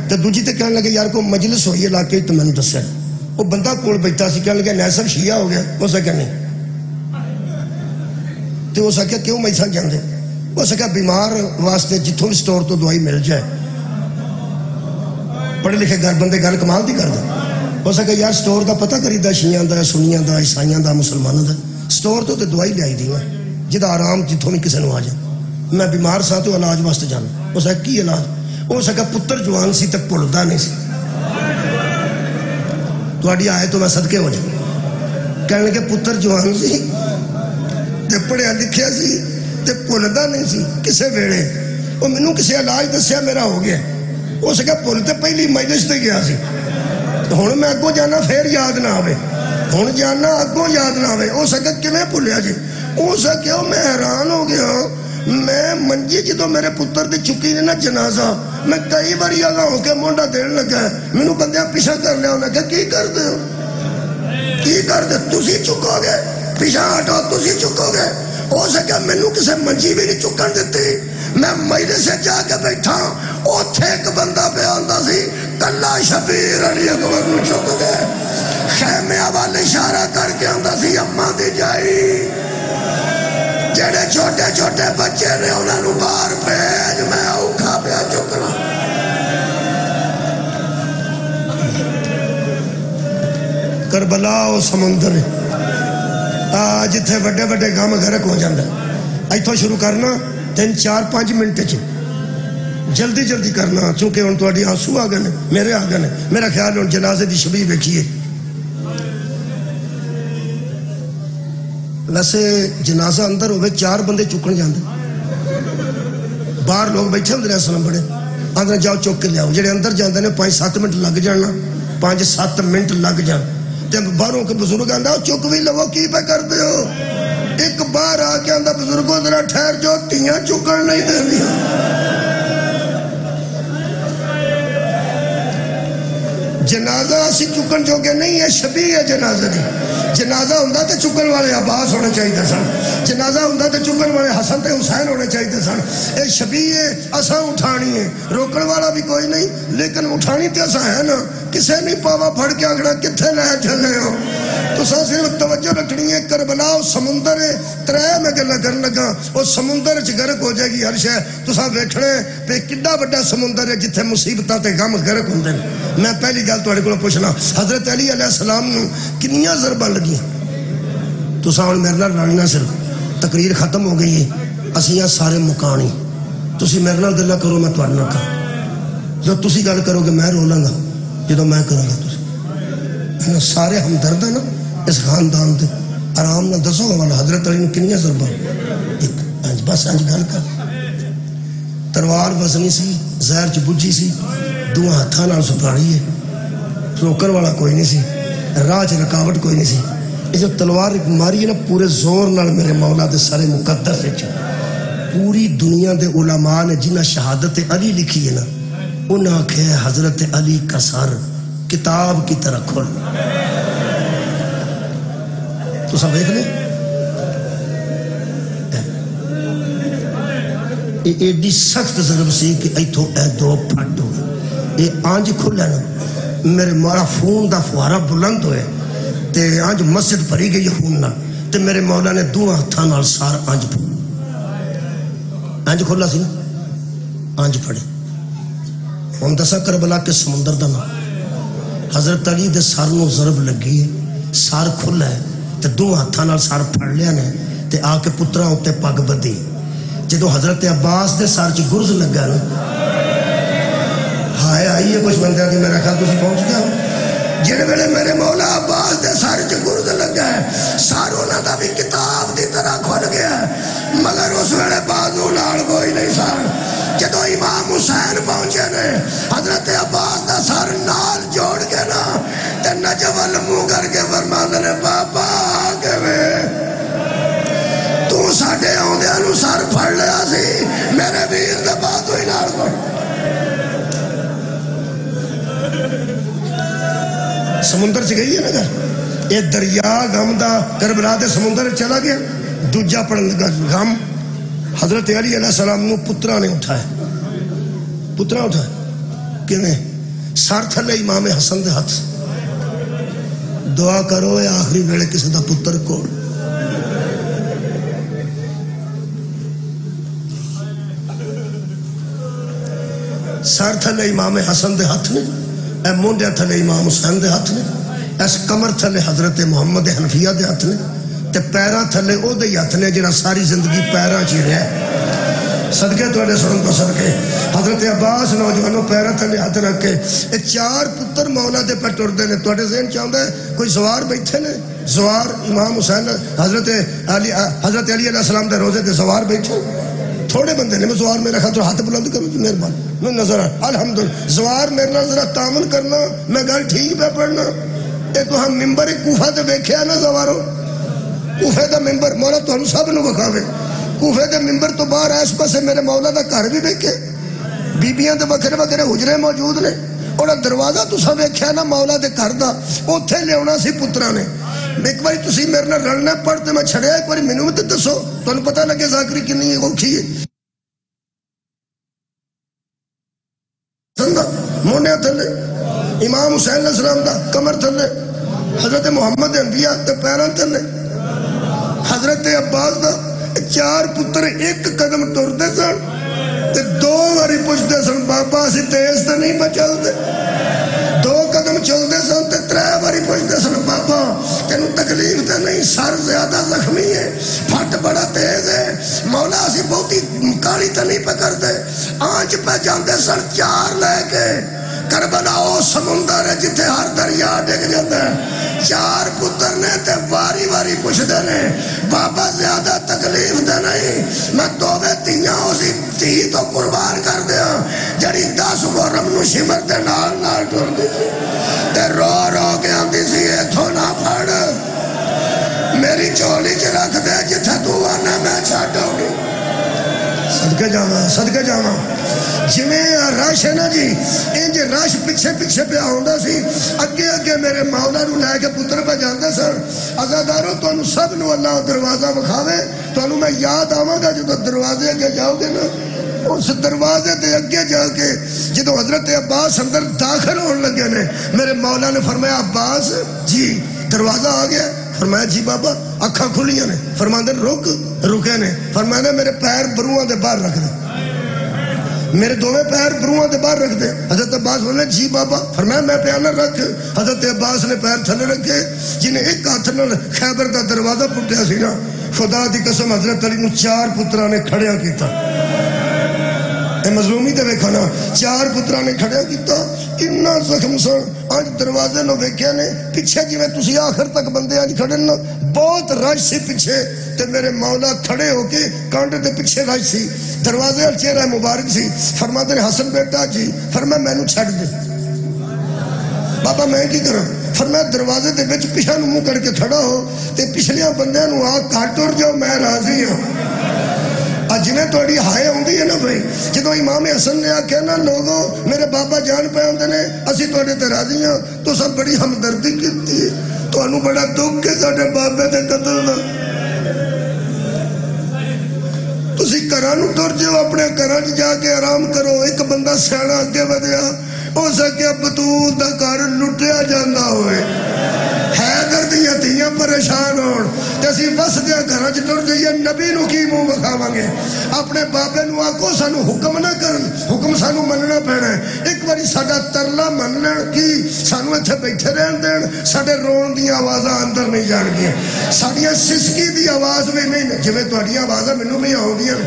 تو دوجی تے کہنے لگے یار کو مجلس ہوئی علاقے تو میں نے دسیا، وہ بندہ کول بیٹھا سی کہنے لگا نیازی صاحب شیعہ ہو گیا، وہ سکیا نہیں تو وہ سکیا کیوں میں سن جاندے، وہ سکیا بیمار واسطے جتھوں بھی سٹور تو دوائی مل جائے، پڑھے لکھے بندے گل کمال دی کر دے، ہو سکے یار سٹور دا پتہ کری دا شیعہ دا سنیاں دا عیسائیاں دا مسلمانوں دا، سٹور تو دوائی لے آئی دی میں جدا آرام جتوں بھی کسی نو آ جائے، میں بیمار سا تو علاج واسطے جانا، ہو سکے کی علاج، ہو سکے پتر جوان سی تے بھلدا نہیں سی، تہاڈی آئے تو میں صدقے ہو جاؤں، کہنے لگے پتر جوان سی تے پڑھیا لکھیا سی تے بھلدا نہیں سی کسے ویلے، وہ مینوں کسے علاج دسیا میرا ہو گیا، ہو سکے بھل تے پہلی مجلس تے گیا سی، ہوں میں اگوں جانا پھر یاد نہ آئے، ہوں جانا اگوں یاد نہ آئے، ہو سکے کیویں بھولیا جی، ہو سکے میں حیران ہو گیا، میں منجی جدو میرے پتر دی چکی نے نا جنازہ، میں کئی باری آگا ہو کے مونڈا دین لگا ہے، مینوں بندیاں پیچھا کر لیا، انہیں کہا کی کر دے ہو، کی کر دے، تسی چکو گے، پیچھا ہٹو تسی چکو گے، ہو سکے مینوں کسے منجی بھی نہیں چکن دیتی، میں مجلس سے جا کے بیٹھا اوتھے ایک بندہ پہ آندا سی کلا شبیر علی اکبر نو چک گئے خیمے والے اشارہ کر کے آندا سی اماں دی جائی جڑے چھوٹے چھوٹے بچے نے انہاں نو باہر بھیج میں اوکھا پیا چکنا کربلا او سمندر جتھے بڑے بڑے گام غرق ہو جاندے ایتھوں شروع کرنا 3-4-5 منٹ جلدی جلدی کرنا چونکہ ہن تہاڈی آنسو آ گئے میرے آ گئے میرا خیال ہن جنازے دی شبیہ ویکھیے ویسے جنازہ اندر ہوئے 4 بندے چکن جاندے باہر لوگ بیٹھے ہوندے اسلام بڑے اندر جاؤ چک کے لیاؤ جڑے اندر جاندے نے 5-7 منٹ لگ جانا 5-7 منٹ لگ جان تے باہروں کے بزرگ آندا چک بھی لو کی پہ کر دے ہو ایک باہر آ کے آندا بزرگوں ذرا ٹھہر جو تیاں چکن نہیں دیندیاں جنازہ اسی چکن جو کہ نہیں ہے شبیہ ہے جنازہ دی جنازہ ہوندا تے چکن والے عباس ہونے چاہیے سن جنازہ ہوندا تے چکن والے حسن تے حسین ہونے چاہیے سن اے شبیہ اساں اٹھانی ہے روکن والا بھی کوئی نہیں لیکن اٹھانی تے اساں ہے نا کسے نہیں پاوا پھڑ کے آگنا کتھے لے چلے ہو تو سا صرف توجہ رکھنی ہے کربلا سمندر ہے ترے میں گلا کرن لگا وہ سمندر چ غرق ہو جائے گی ہر شے تو سا ویکھنے پہ کڈا بڑا سمندر ہے جتھے مصیبتاں تے غم غرق ہوندے میں پہلی گل تہاڈے کولوں پوچھنا حضرت علی علیہ السلام نو کنیاں ضرباں لگیاں تو سا ہن میرے نال رلنا صرف تقریر ختم ہو گئی ہے اسی سارے مکانی تسی میرے نال گلاں کرو میں تہاڈے نال کراں جو تسی گل کرو گے میں رولوں گا جدوں میں کراں گا تسی سارے ہمدرد ہیں نا اس خاندان دے آرام نہ دسو والا حضرت علی نے کنیاں ضرباں ایک بس انج گل کر تلوار وزنی سی زہر چ بجھی سی دو ہاتھاں نال سپاڑی ہے روکن والا کوئی نہیں سی راہ چ رکاوٹ کوئی نہیں سی یہ جو تلوار ماری ہے نا پورے زور نال میرے مولا دے سارے مقدس وچ پوری دنیا دے علماء نے جنہاں شہادت علی لکھی ہے نا انہاں آکھیا حضرت علی کا سر کتاب کی طرح کھل تو سب دیکھ لیں یہ ایڈی سخت ضرب سی کہ ایتھوں اے دو پھٹ ہو یہ آنج کھلا نا میرے مارا خون دا فوارا بلند ہوئے تے آنج مسجد بھری گئی خون نہ تے میرے مولا نے دو ہاتھاں نال سار آنج پھڑ آنج کھلا سی نا آنج پھڑے ہم دسا کربلا کے سمندر دا نا حضرت علی دے سار نو ضرب لگی ہے سار کھلا ہے تے دو ہاتھاں نال سار پھڑ لیا نے تے آ کے پتراں اوتے پگ بدھی جدو حضرت عباس دے سار چ گرز لگا نا ہائے آئی ہے کچھ بندے آتی میرا خیال تسی پہنچ گیا جڑے ویلے میرے مولا عباس دے سار چ گرز لگا ہے سار انہاں دا بھی کتاب دی طرح کھل گیا ہے مگر اس ویلے بازو نال کوئی نہیں سار جدو امام حسین پہنچے نے حضرت عباس دا سر نال جوڑ کے نا تے نجول منہ کر کے فرماندے نے بابا آگے وے تو ساڈے آوندیاں نو سر پھڑ لیا سی میرے ویر دے بازو ہی نال کو سمندر سے گئی ہے نا گھر یہ دریا غم دا کربلا دے سمندر چلا گیا دوجا پڑھن لگا غم حضرت علی علیہ السلام نو پترا نے اٹھایا پترا اٹھایا کیویں سر تھلے امام حسن دے ہاتھ دعا کرو اے آخری ویلے کسی دا پتر کول سر تھلے امام حسن دے ہاتھ نے اے مونڈیا تھلے امام حسین دے ہاتھ نے اس کمر تھلے حضرت محمد حنفیہ دے ہاتھ نے تے پیراں تھلے او دے ہاتھ نے جڑا ساری زندگی پیراں چ رہیا صدقے تواڈے سرن تو صدقے حضرت عباس نوجوانوں پیراں تھلے ہاتھ رکھ کے اے 4 پتر مولا دے پہ ٹردے نے تواڈے ذہن چاہندا ہے کوئی زوار بیٹھے نے زوار امام حسین حضرت علی علیہ السلام دے روزے تے زوار بیٹھے تھوڑے بندے نے زوار میرا خاطر ہاتھ بلند کرو جی مہربان میں نظر الحمدللہ زوار میرے نال ذرا تعامل کرنا میں گل ٹھیک پہ پڑھنا اے تو ہم ممبر کوفہ تے ویکھیا نا زوارو کوفے دا ممبر مولا تانوں سب نو وکھاوے کوفے دے ممبر تو باہر اس پاسے میرے مولا دا گھر بھی ویکھے بیبیاں دے وکھرے وکھرے حجرے موجود نے اور دروازہ تساں ویکھیا نا مولا دے گھر دا اوتھے لیاونا سی پتراں نے ایک باری تسی میرے نال رلنا پڑھ تے میں چھڑیا ایک باری مینوں تے دسو تانوں پتہ لگے ذاکری کنی اوکھی ہے مونیا تھلے، امام حسین علیہ السلام دا کمر تھلے، حضرت محمد انبیاء تے پیراں تھلے، حضرت عباس دا 4 پتر ایک قدم ٹردے سن تے 2 واری پوچھتے سن بابا اسی تیز تے نہیں چلدے، 2 قدم چلدے سن تے 3 واری پوچھتے سن بابا تینوں تکلیف تے نہیں، سر زیادہ زخمی ہے، پھٹ بڑا تیز ہے، مولا اسی بہتی کالی تے نہیں پکڑدے، آنچ پہ جاندے سن 4 لے کے، کربلا او سمندر ہے جتھے ہر دریا ڈگ جاتا ہے، 4 پتر نے تے واری واری پوچھ دے نے بابا زیادہ تکلیف دے نہیں، میں توبے تیاں اسی تھی تو قربان کر دیا جڑی 10 محرم نو شمر دے نال ٹر دی تے رو رو کے آندی سی ایتھوں نہ پھڑ میری چولی چ رکھ دے جتھے تو آنا میں چھاڑوں گی، صدقے جاواں جویں رش ہے نا جی، انج رش پیچھے پہ آوندا سی، اگے میرے مولا نو لے کے پتر پہ جاندے سن۔ عزادارو تانوں سب نو اللہ دروازہ وکھاوے، تانوں میں یاد آواں گا جدوں دروازے اگے جاؤ گے نا، اس دروازے دے اگے جا کے جدوں حضرت عباس اندر داخل ہون لگے نے، میرے مولا نے فرمایا عباس جی دروازہ آ گیا، فرمایا جی بابا، اکھاں کھلیاں نے، فرماندے رکے نے، فرمایا میرے پیر بروئاں دے باہر رکھ دے، میرے دوویں پیر بروئاں دے باہر رکھ دے، حضرت عباس بولے جی بابا، فرمایا میں پیانا رکھ، حضرت عباس نے پیر تھلے رکھے، جنہیں ایک ہاتھ نال خیبر دا دروازہ پٹیا سی نا، خدا دی قسم حضرت علی نو 4 پتراں نے کھڑیا کیتا، اے مظلومی تے ویکھا نا، 4 پتراں نے کھڑیا کیتا، اتنا زخم سن، آج دروازے نو ویکھیا نے، پیچھے جویں تسی آخر تک بندے آج کھڑے نا، بہت رش سی پیچھے، تے میرے مولا کھڑے ہو کے کانٹے تے پیچھے رش سی، دروازے ہل چہرہ مبارک سی، فرماتے نے حسن بیٹا جی، فرمایا میں نو چھڑ دے، بابا میں کی کروں، فرمایا دروازے دے وچ پیچھے نو منہ کر کے کھڑا ہو، تے پچھلیاں بندیاں نو آ کٹ ٹر جاؤ میں راضی ہوں، جنہیں توڑی ہائے ہوندی ہے نا بھائی، جدو امام حسن نے آکھیا نا لوگوں میرے بابا جان پہ ہوندے نے اسی توڑے تے راضی ہاں، تو سب بڑی ہمدردی کیتی ہے، تو انہوں بڑا دکھ کے ساڑے بابے دے قتل دا، تسی کرانو ٹر جاؤ اپنے کرانچ جا کے آرام کرو، ایک بندہ سیاڑا اگے ودیا ہو سکیا بطول دا کار لٹیا جاندہ ہوئے، حیدر دیاں تیاں پریشان ہون تے اسی بس دیا گھراں چ ٹر جائیے، نبی نو کی منہ بکھاواں گے، اپنے بابے نو آکو سانو حکم نہ کرن، حکم سانو مننا پینا ہے، ایک باری ساڈا ترلا من لین کی سانو ایتھے بیٹھے رہن دین، ساڈے رون دیاں آوازاں اندر نہیں جان گیا، ساڈیاں سسکی دی آواز بھی نہیں، جویں تہاڈیاں آوازاں مینوں بھی آوندیاں،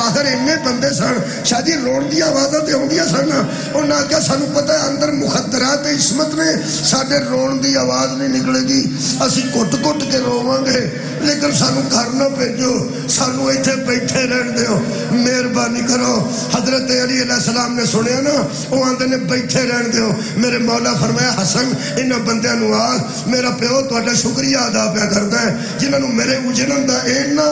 آخر اینے بندے سن، شاہ جی رون دیاں آوازاں تے ہوندیاں سن، انہاں آکھیا سانو پتہ ہے اندر مخدرات عصمت نے، ساڈے رون دی آواز نہیں نکلے گی، اسی کٹ کے روواں گے، لیکن سانو گھر نہ بھیجو، سانو ایتھے بیٹھے رہن دیو، مہربانی کرو۔ حضرت علی علیہ السلام نے سنیا نا، وہ آندے نے بیٹھے رہن دیو، میرے مولا فرمایا حسن انہاں بندیاں نو آکھ میرا پیو تہاڈا شکریہ ادا پیا کردا ہے جنہاں نو میرے اجڑن دا اینا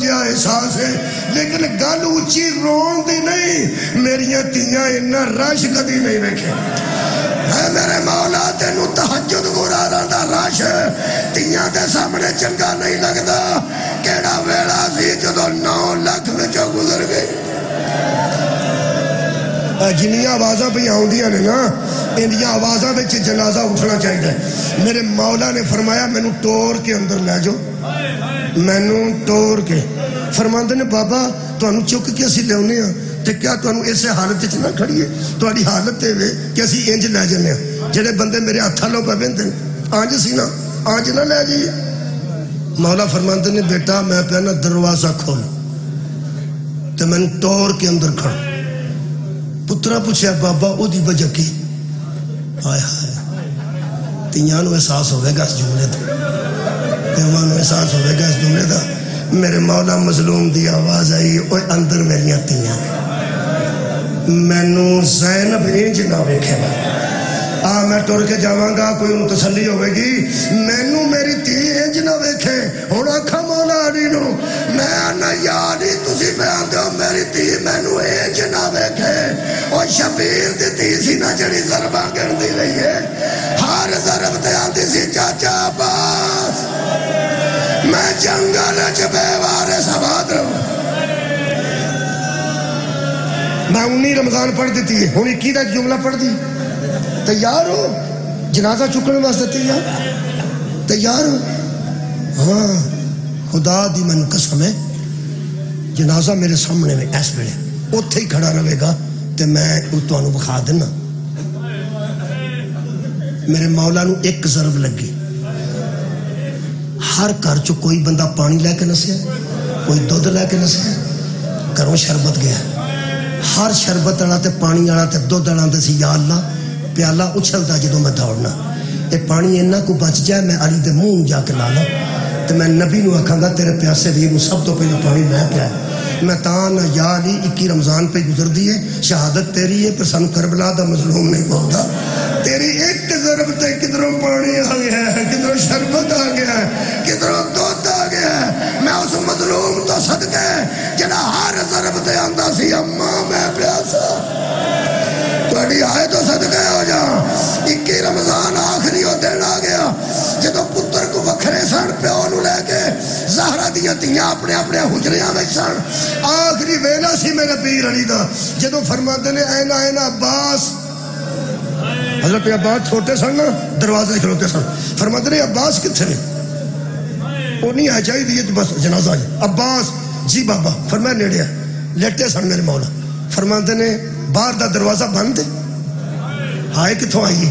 جہا احساس ہے، لیکن گل اچھی رون دی نہیں، میریاں تیاں اینا رش کدی نہیں ویکھے، اے میرے مولا تینوں تہجد گزاراں دا رش تیاں دے سامنے چنگا نہیں لگدا، کیڑا ویلا سی جدو 9 لاکھ وچوں گزر گئی، جنیاں آوازاں پہ آؤندیاں نے نا، اندیاں آوازاں وچ جنازہ اٹھنا چاہیے، میرے مولا نے فرمایا مینوں ٹور کے اندر لے جاؤ، مینوں ٹور کے، فرماندے نے بابا تانوں چک کے اسی لیاونے ہاں تے کیا تانوں اسے حالت وچ نہ کھڑیے، تہاڈی حالت اے وے کہ اسی انج لے جانے ہاں، جڑے بندے میرے ہاتھ لو پہ ویندے آنج سی نا آنج نہ لے جائیے، مولا فرماندے نے بیٹا میں پہ نا دروازہ کھول تے میں ٹور کے اندر کھڑ، پترا پوچھیا بابا او دی وجہ کی، ہائے ہائے تیاں نو احساس ہوئے گا اس جملے دا، تیاں نو احساس ہوئے گا اس جملے دا، میرے مولا مظلوم دی آواز آئی اوے اندر میریاں تیاں مینوں زینب انج نہ ویکھے میں ٹر کے جاواں گا کوئی انہوں تسلی ہوئے گی، مینوں میری تھی انج نہ ویکھے، ہن آکھا مولا علی نو میں آنا یا علی تسی بیان دیو میری تھی مینوں انج نہ ویکھے، او شبیر دی تھی سی نہ جڑی ضرباں گردی رہی ہے، ہر ضرب تے آندی سی چاچا عباس میں جنگل چ بے وارث آباد رہوں، میں 19 رمضان پڑھ دیتی ہے، ہوں 21 دا جملہ پڑھ دی، تیار ہو جنازہ چکنے واسطے تیار ہو ہاں خدا دی من قسم ہے جنازہ میرے سامنے میں اس ویلے اوتھے ہی کھڑا رہے گا تے میں تانوں بخا دینا میرے مولا نو ایک ضرب لگی ہر گھر چ کوئی بندہ پانی لے کے نسیا کوئی دودھ لے کے نسیا گھروں شربت گیا ہر شربت والا تے پانی والا تے دودھ والا تے سی یا اللہ پیالہ اچھلتا جدوں میں دوڑنا اے پانی اینا کو بچ جائے میں علی دے منہ جا کے لا لا تے میں نبی نو آکھاں گا تیرے پیاسے ویر نو سب تو پہلے پانی میں پیا میں تان یا علی 21 رمضان پہ گزر دیے شہادت تیری ہے پر سن کربلا دا مظلوم نہیں بولتا تیری ایک ضرب تے کدھروں پانی آ گیا ہے کدھروں شربت آ گیا ہے کدھروں دودھ آ گیا ہے میں اس مظلوم تو صدقے جڑا ہر ضرب تے آندا سی اماں میں پیاسا تھوڑی آئے تو صدقے ہو جا 21 رمضان آخری وہ دن آ گیا جدو پتر کو وکھرے سن پیو نو لے کے زہرا دیا تیاں اپنے اپنے حجریاں میں سن آخری ویلا سی میرے پیر علی دا جدو فرماتے نے اینا اینا عباس حضرت عباس چھوٹے سن دروازے کھلوتے سن فرماتے نے عباس کتھے نے وہ نہیں آ چاہی دیئے بس جنازہ جی عباس جی بابا فرمایا نیڑیا لیٹے سن میرے مولا فرماتے نے باہر دا دروازہ بند ہے ہائے کتھوں آئیے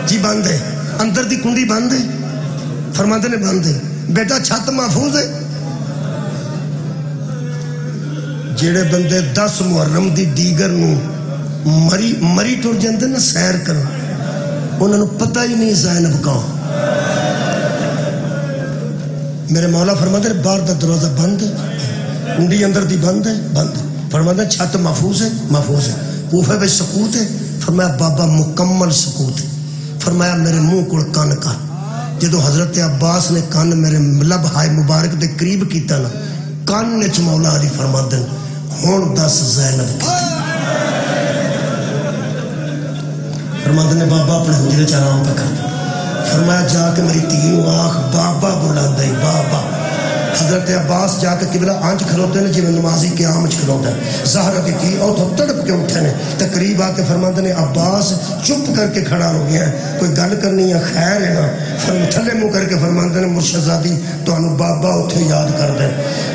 جی بند ہے اندر دی کنڈی بند ہے فرماتے نے بند ہے بیٹا چھت محفوظ ہے جیڑے بندے 10 محرم دی دیگر نو مری ٹر جاندے نا سیر کرو انہوں نے پتہ ہی نہیں زینب کہاں میرے مولا فرماتے ہیں باہر دا دروازہ بند ہے کنڈی اندر دی بند ہے فرماتے ہیں چھت محفوظ ہے کوفے میں سکوت ہے فرمایا بابا مکمل سکوت ہے فرمایا میرے منہ کو کان کر جدو حضرت عباس نے کان میرے لب ہائے مبارک دے قریب کیتا نا کان نے مولا علی فرماتے ہیں ہون 10 زینب کی فرماتے ہیں بابا اپنے حجرے چارام پہ کر فرمایا جا کے میری تین آنکھ بابا بلا دائی بابا حضرت عباس جا کے قبلہ آنچ کھلوتے ہیں جی میں نمازی کے آمچ کھلوتا ہے زہرہ کی تھی اور تو تڑپ کے اٹھے نے تقریب آ کے فرماتے ہیں عباس چپ کر کے کھڑا ہو گیا ہے کوئی گل کرنی ہے خیر ہے نا تھلے منہ کر کے فرماتے ہیں مرشدزادی تو انہوں بابا اتھے یاد کر دیں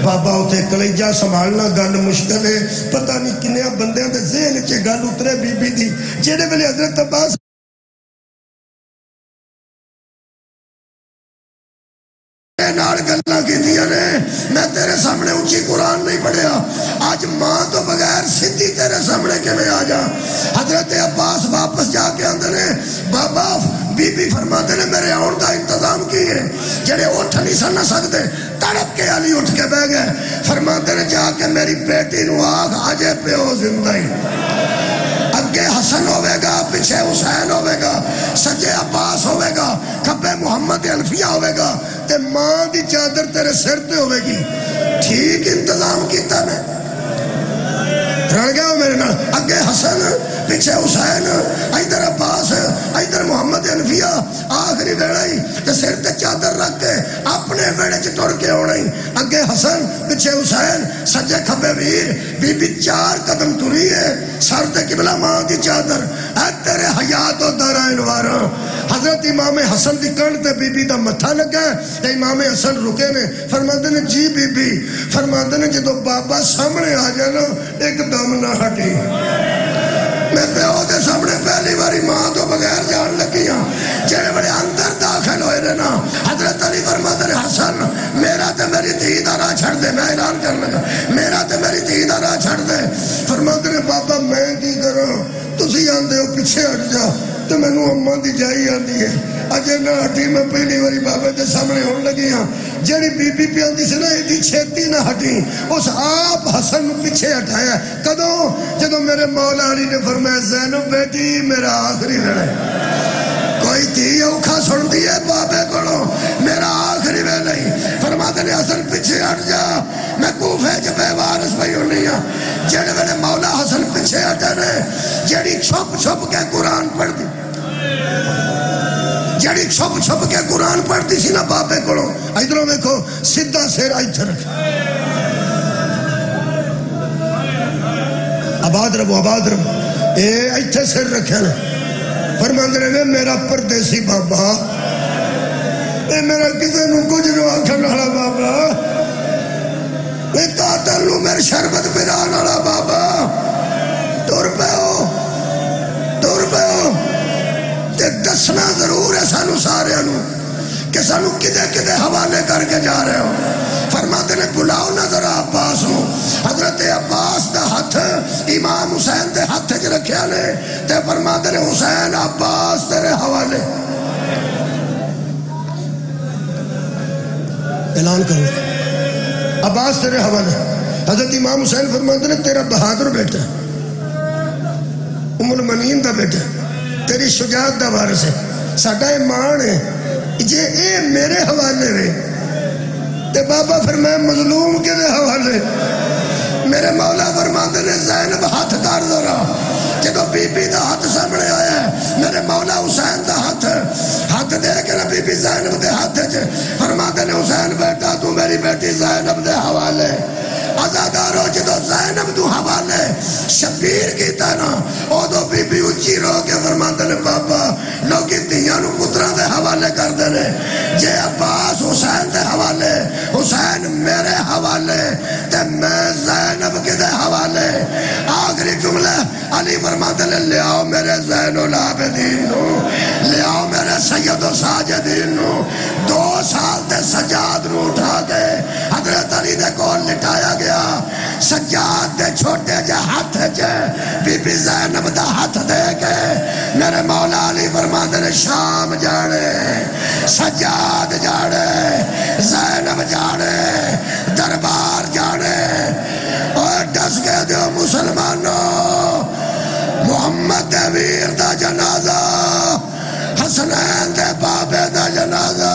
بابا اتھے کلیجہ سنبھالنا گل مشکل ہے پتہ نہیں کنیا بندیاں دے ذہن چے گل اترے بی بی دی جیڑے ویلے حضرت عباس نال گلاں کیتیاں نے میں تیرے سامنے اونچی قرآن نہیں پڑھیا آج ماں تو بغیر سدھی تیرے سامنے کے میں آ جا حضرت عباس واپس جا کے اندر نے بابا بی بی فرماتے نے میرے آن دا انتظام کی ہے جڑے اٹھ نہیں سن نہ سکتے تڑپ کے علی اٹھ کے بہ گئے فرماتے نے جا کے میری بیٹی نو آگ آجے پیو زندہ ہی اگے حسن ہوئے گا پیچھے حسین ہوئے گا سجے عباس ہوئے گا کھبے محمد انفیہ ہوئے گا تے ماں دی چادر تیرے سر تے ہوئے گی ٹھیک انتظام کیتا میں رڑ گیا ہو میرے نال اگے حسن پیچھے حسین ادھر عباس ادھر محمد انفیہ آخری ویڑائی تے سر تے چادر رکھ کے اپنے ویڑے چ ٹر کے ہونا ہی اگے حسن پیچھے حسین سجے کھبے ویر بی بی 4 قدم ٹری ہے سر تے قبلہ ماں دی چادر اے تیرے حیات و دارائن وارا حضرت امام حسن دی کن تے بی بی دا متھا لگا تے امام حسن رکے نے فرماتے نے جی بی بی فرماتے نے جدو بابا سامنے آ جانا ایک دم نہ ہٹی میں پیو دے سامنے پہلی باری ماں تو بغیر جان لگی ہوں جڑے بڑے اندر داخل ہوئے رہنا حضرت علی فرماتے نے حسن میرا تے میری دھی دا راہ چھڑ دے میں اعلان کر لگا میرا تے میری دھی دا راہ چھڑ دے فرماتے نے بابا میں کی کروں تسی آندے ہو پیچھے ہٹ جا تو میں نو اماں دی جائی آندی ہے اجے نہ ہٹی میں پہلی باری بابے دے سامنے ہون لگی ہاں جڑی بی بی پی آندی سے نا ایڈی چھیتی نہ ہٹی اس آپ حسن نو پیچھے ہٹایا کدوں جدو میرے مولا علی نے فرمایا زینب بیٹی میرا آخری ویلے کوئی تھی اوکھا سن دیئے بابے کڑو میرا آخری ویلے فرماتے نے حسن پیچھے ہٹ جا میں کوفے جب وارث بھائی ہونی ہاں جڑے ویلے مولا حسن پیچھے ہٹے نے جڑی چھپ چھپ کے قرآن پڑھ دی جڑی چھپ چھپ کے قرآن پڑھتی سی نا بابے کڑو ادھروں دیکھو سیدھا سیر ادھر رکھ آباد رہو اے ایتھے سر رکھے نا فرماندے نے میرا پردیسی بابا، اے میرا کسے نو کچھ نو آکھن والا بابا، اے قاتل نو میرے شربت پلان والا بابا، ٹر پیو تے دسنا ضرور ہے سانو سارے نو کہ سانو کدے کدے حوالے کر کے جا رہے ہو۔ فرماتے نے بلاؤ نہ ذرا عباس نو۔ حضرت عباس دا ہاتھ امام حسین دے ہاتھ چ رکھیا نے تے فرماتے نے حسین عباس تیرے حوالے، اعلان کرو عباس تیرے حوالے۔ حضرت امام حسین فرماتے نے تیرا بہادر بیٹا، ام المنین دا بیٹا، تیری شجاعت دا وارث ہے، ساڈا ایمان ہے، جے اے میرے حوالے رہے تے بابا فرمائے مظلوم کے دے حوالے۔ میرے مولا فرماتے نے زینب ہاتھ کر ذرا، جدو بی بی دا ہاتھ سامنے آیا ہے، میرے مولا حسین دا ہاتھ دے کے نا بی بی زینب دے ہاتھ چ فرماتے نے حسین بیٹا تو میری بیٹی زینب دے حوالے۔ عزادارو جدو زینب دو حوالے شبیر کیتا نا او دو بی بی اچھی رو کے فرماتے نے بابا لوگی دیاں نو پتران دے حوالے کر دینے، جے عباس حسین دے حوالے، حسین میرے حوالے تے میں زینب کے دے حوالے۔ آخری جملہ علی فرماتے نے لے آؤ میرے زین العابدین نو، لے آؤ میرے سید و ساجدین نو۔ 2 سال دے سجاد نو اٹھا کے حضرت علی دے کول لٹایا گیا، سجاد دے چھوٹے جے ہاتھ جے بی بی زینب دا ہاتھ دے کے میرے مولا علی فرماتے نے شام جانے، سجاد جانے، زینب جانے، دربار جانے، اور ڈس کے دیو مسلمانوں محمد دے ویر دا جنازہ، حسنین دے بابے دا جنازہ،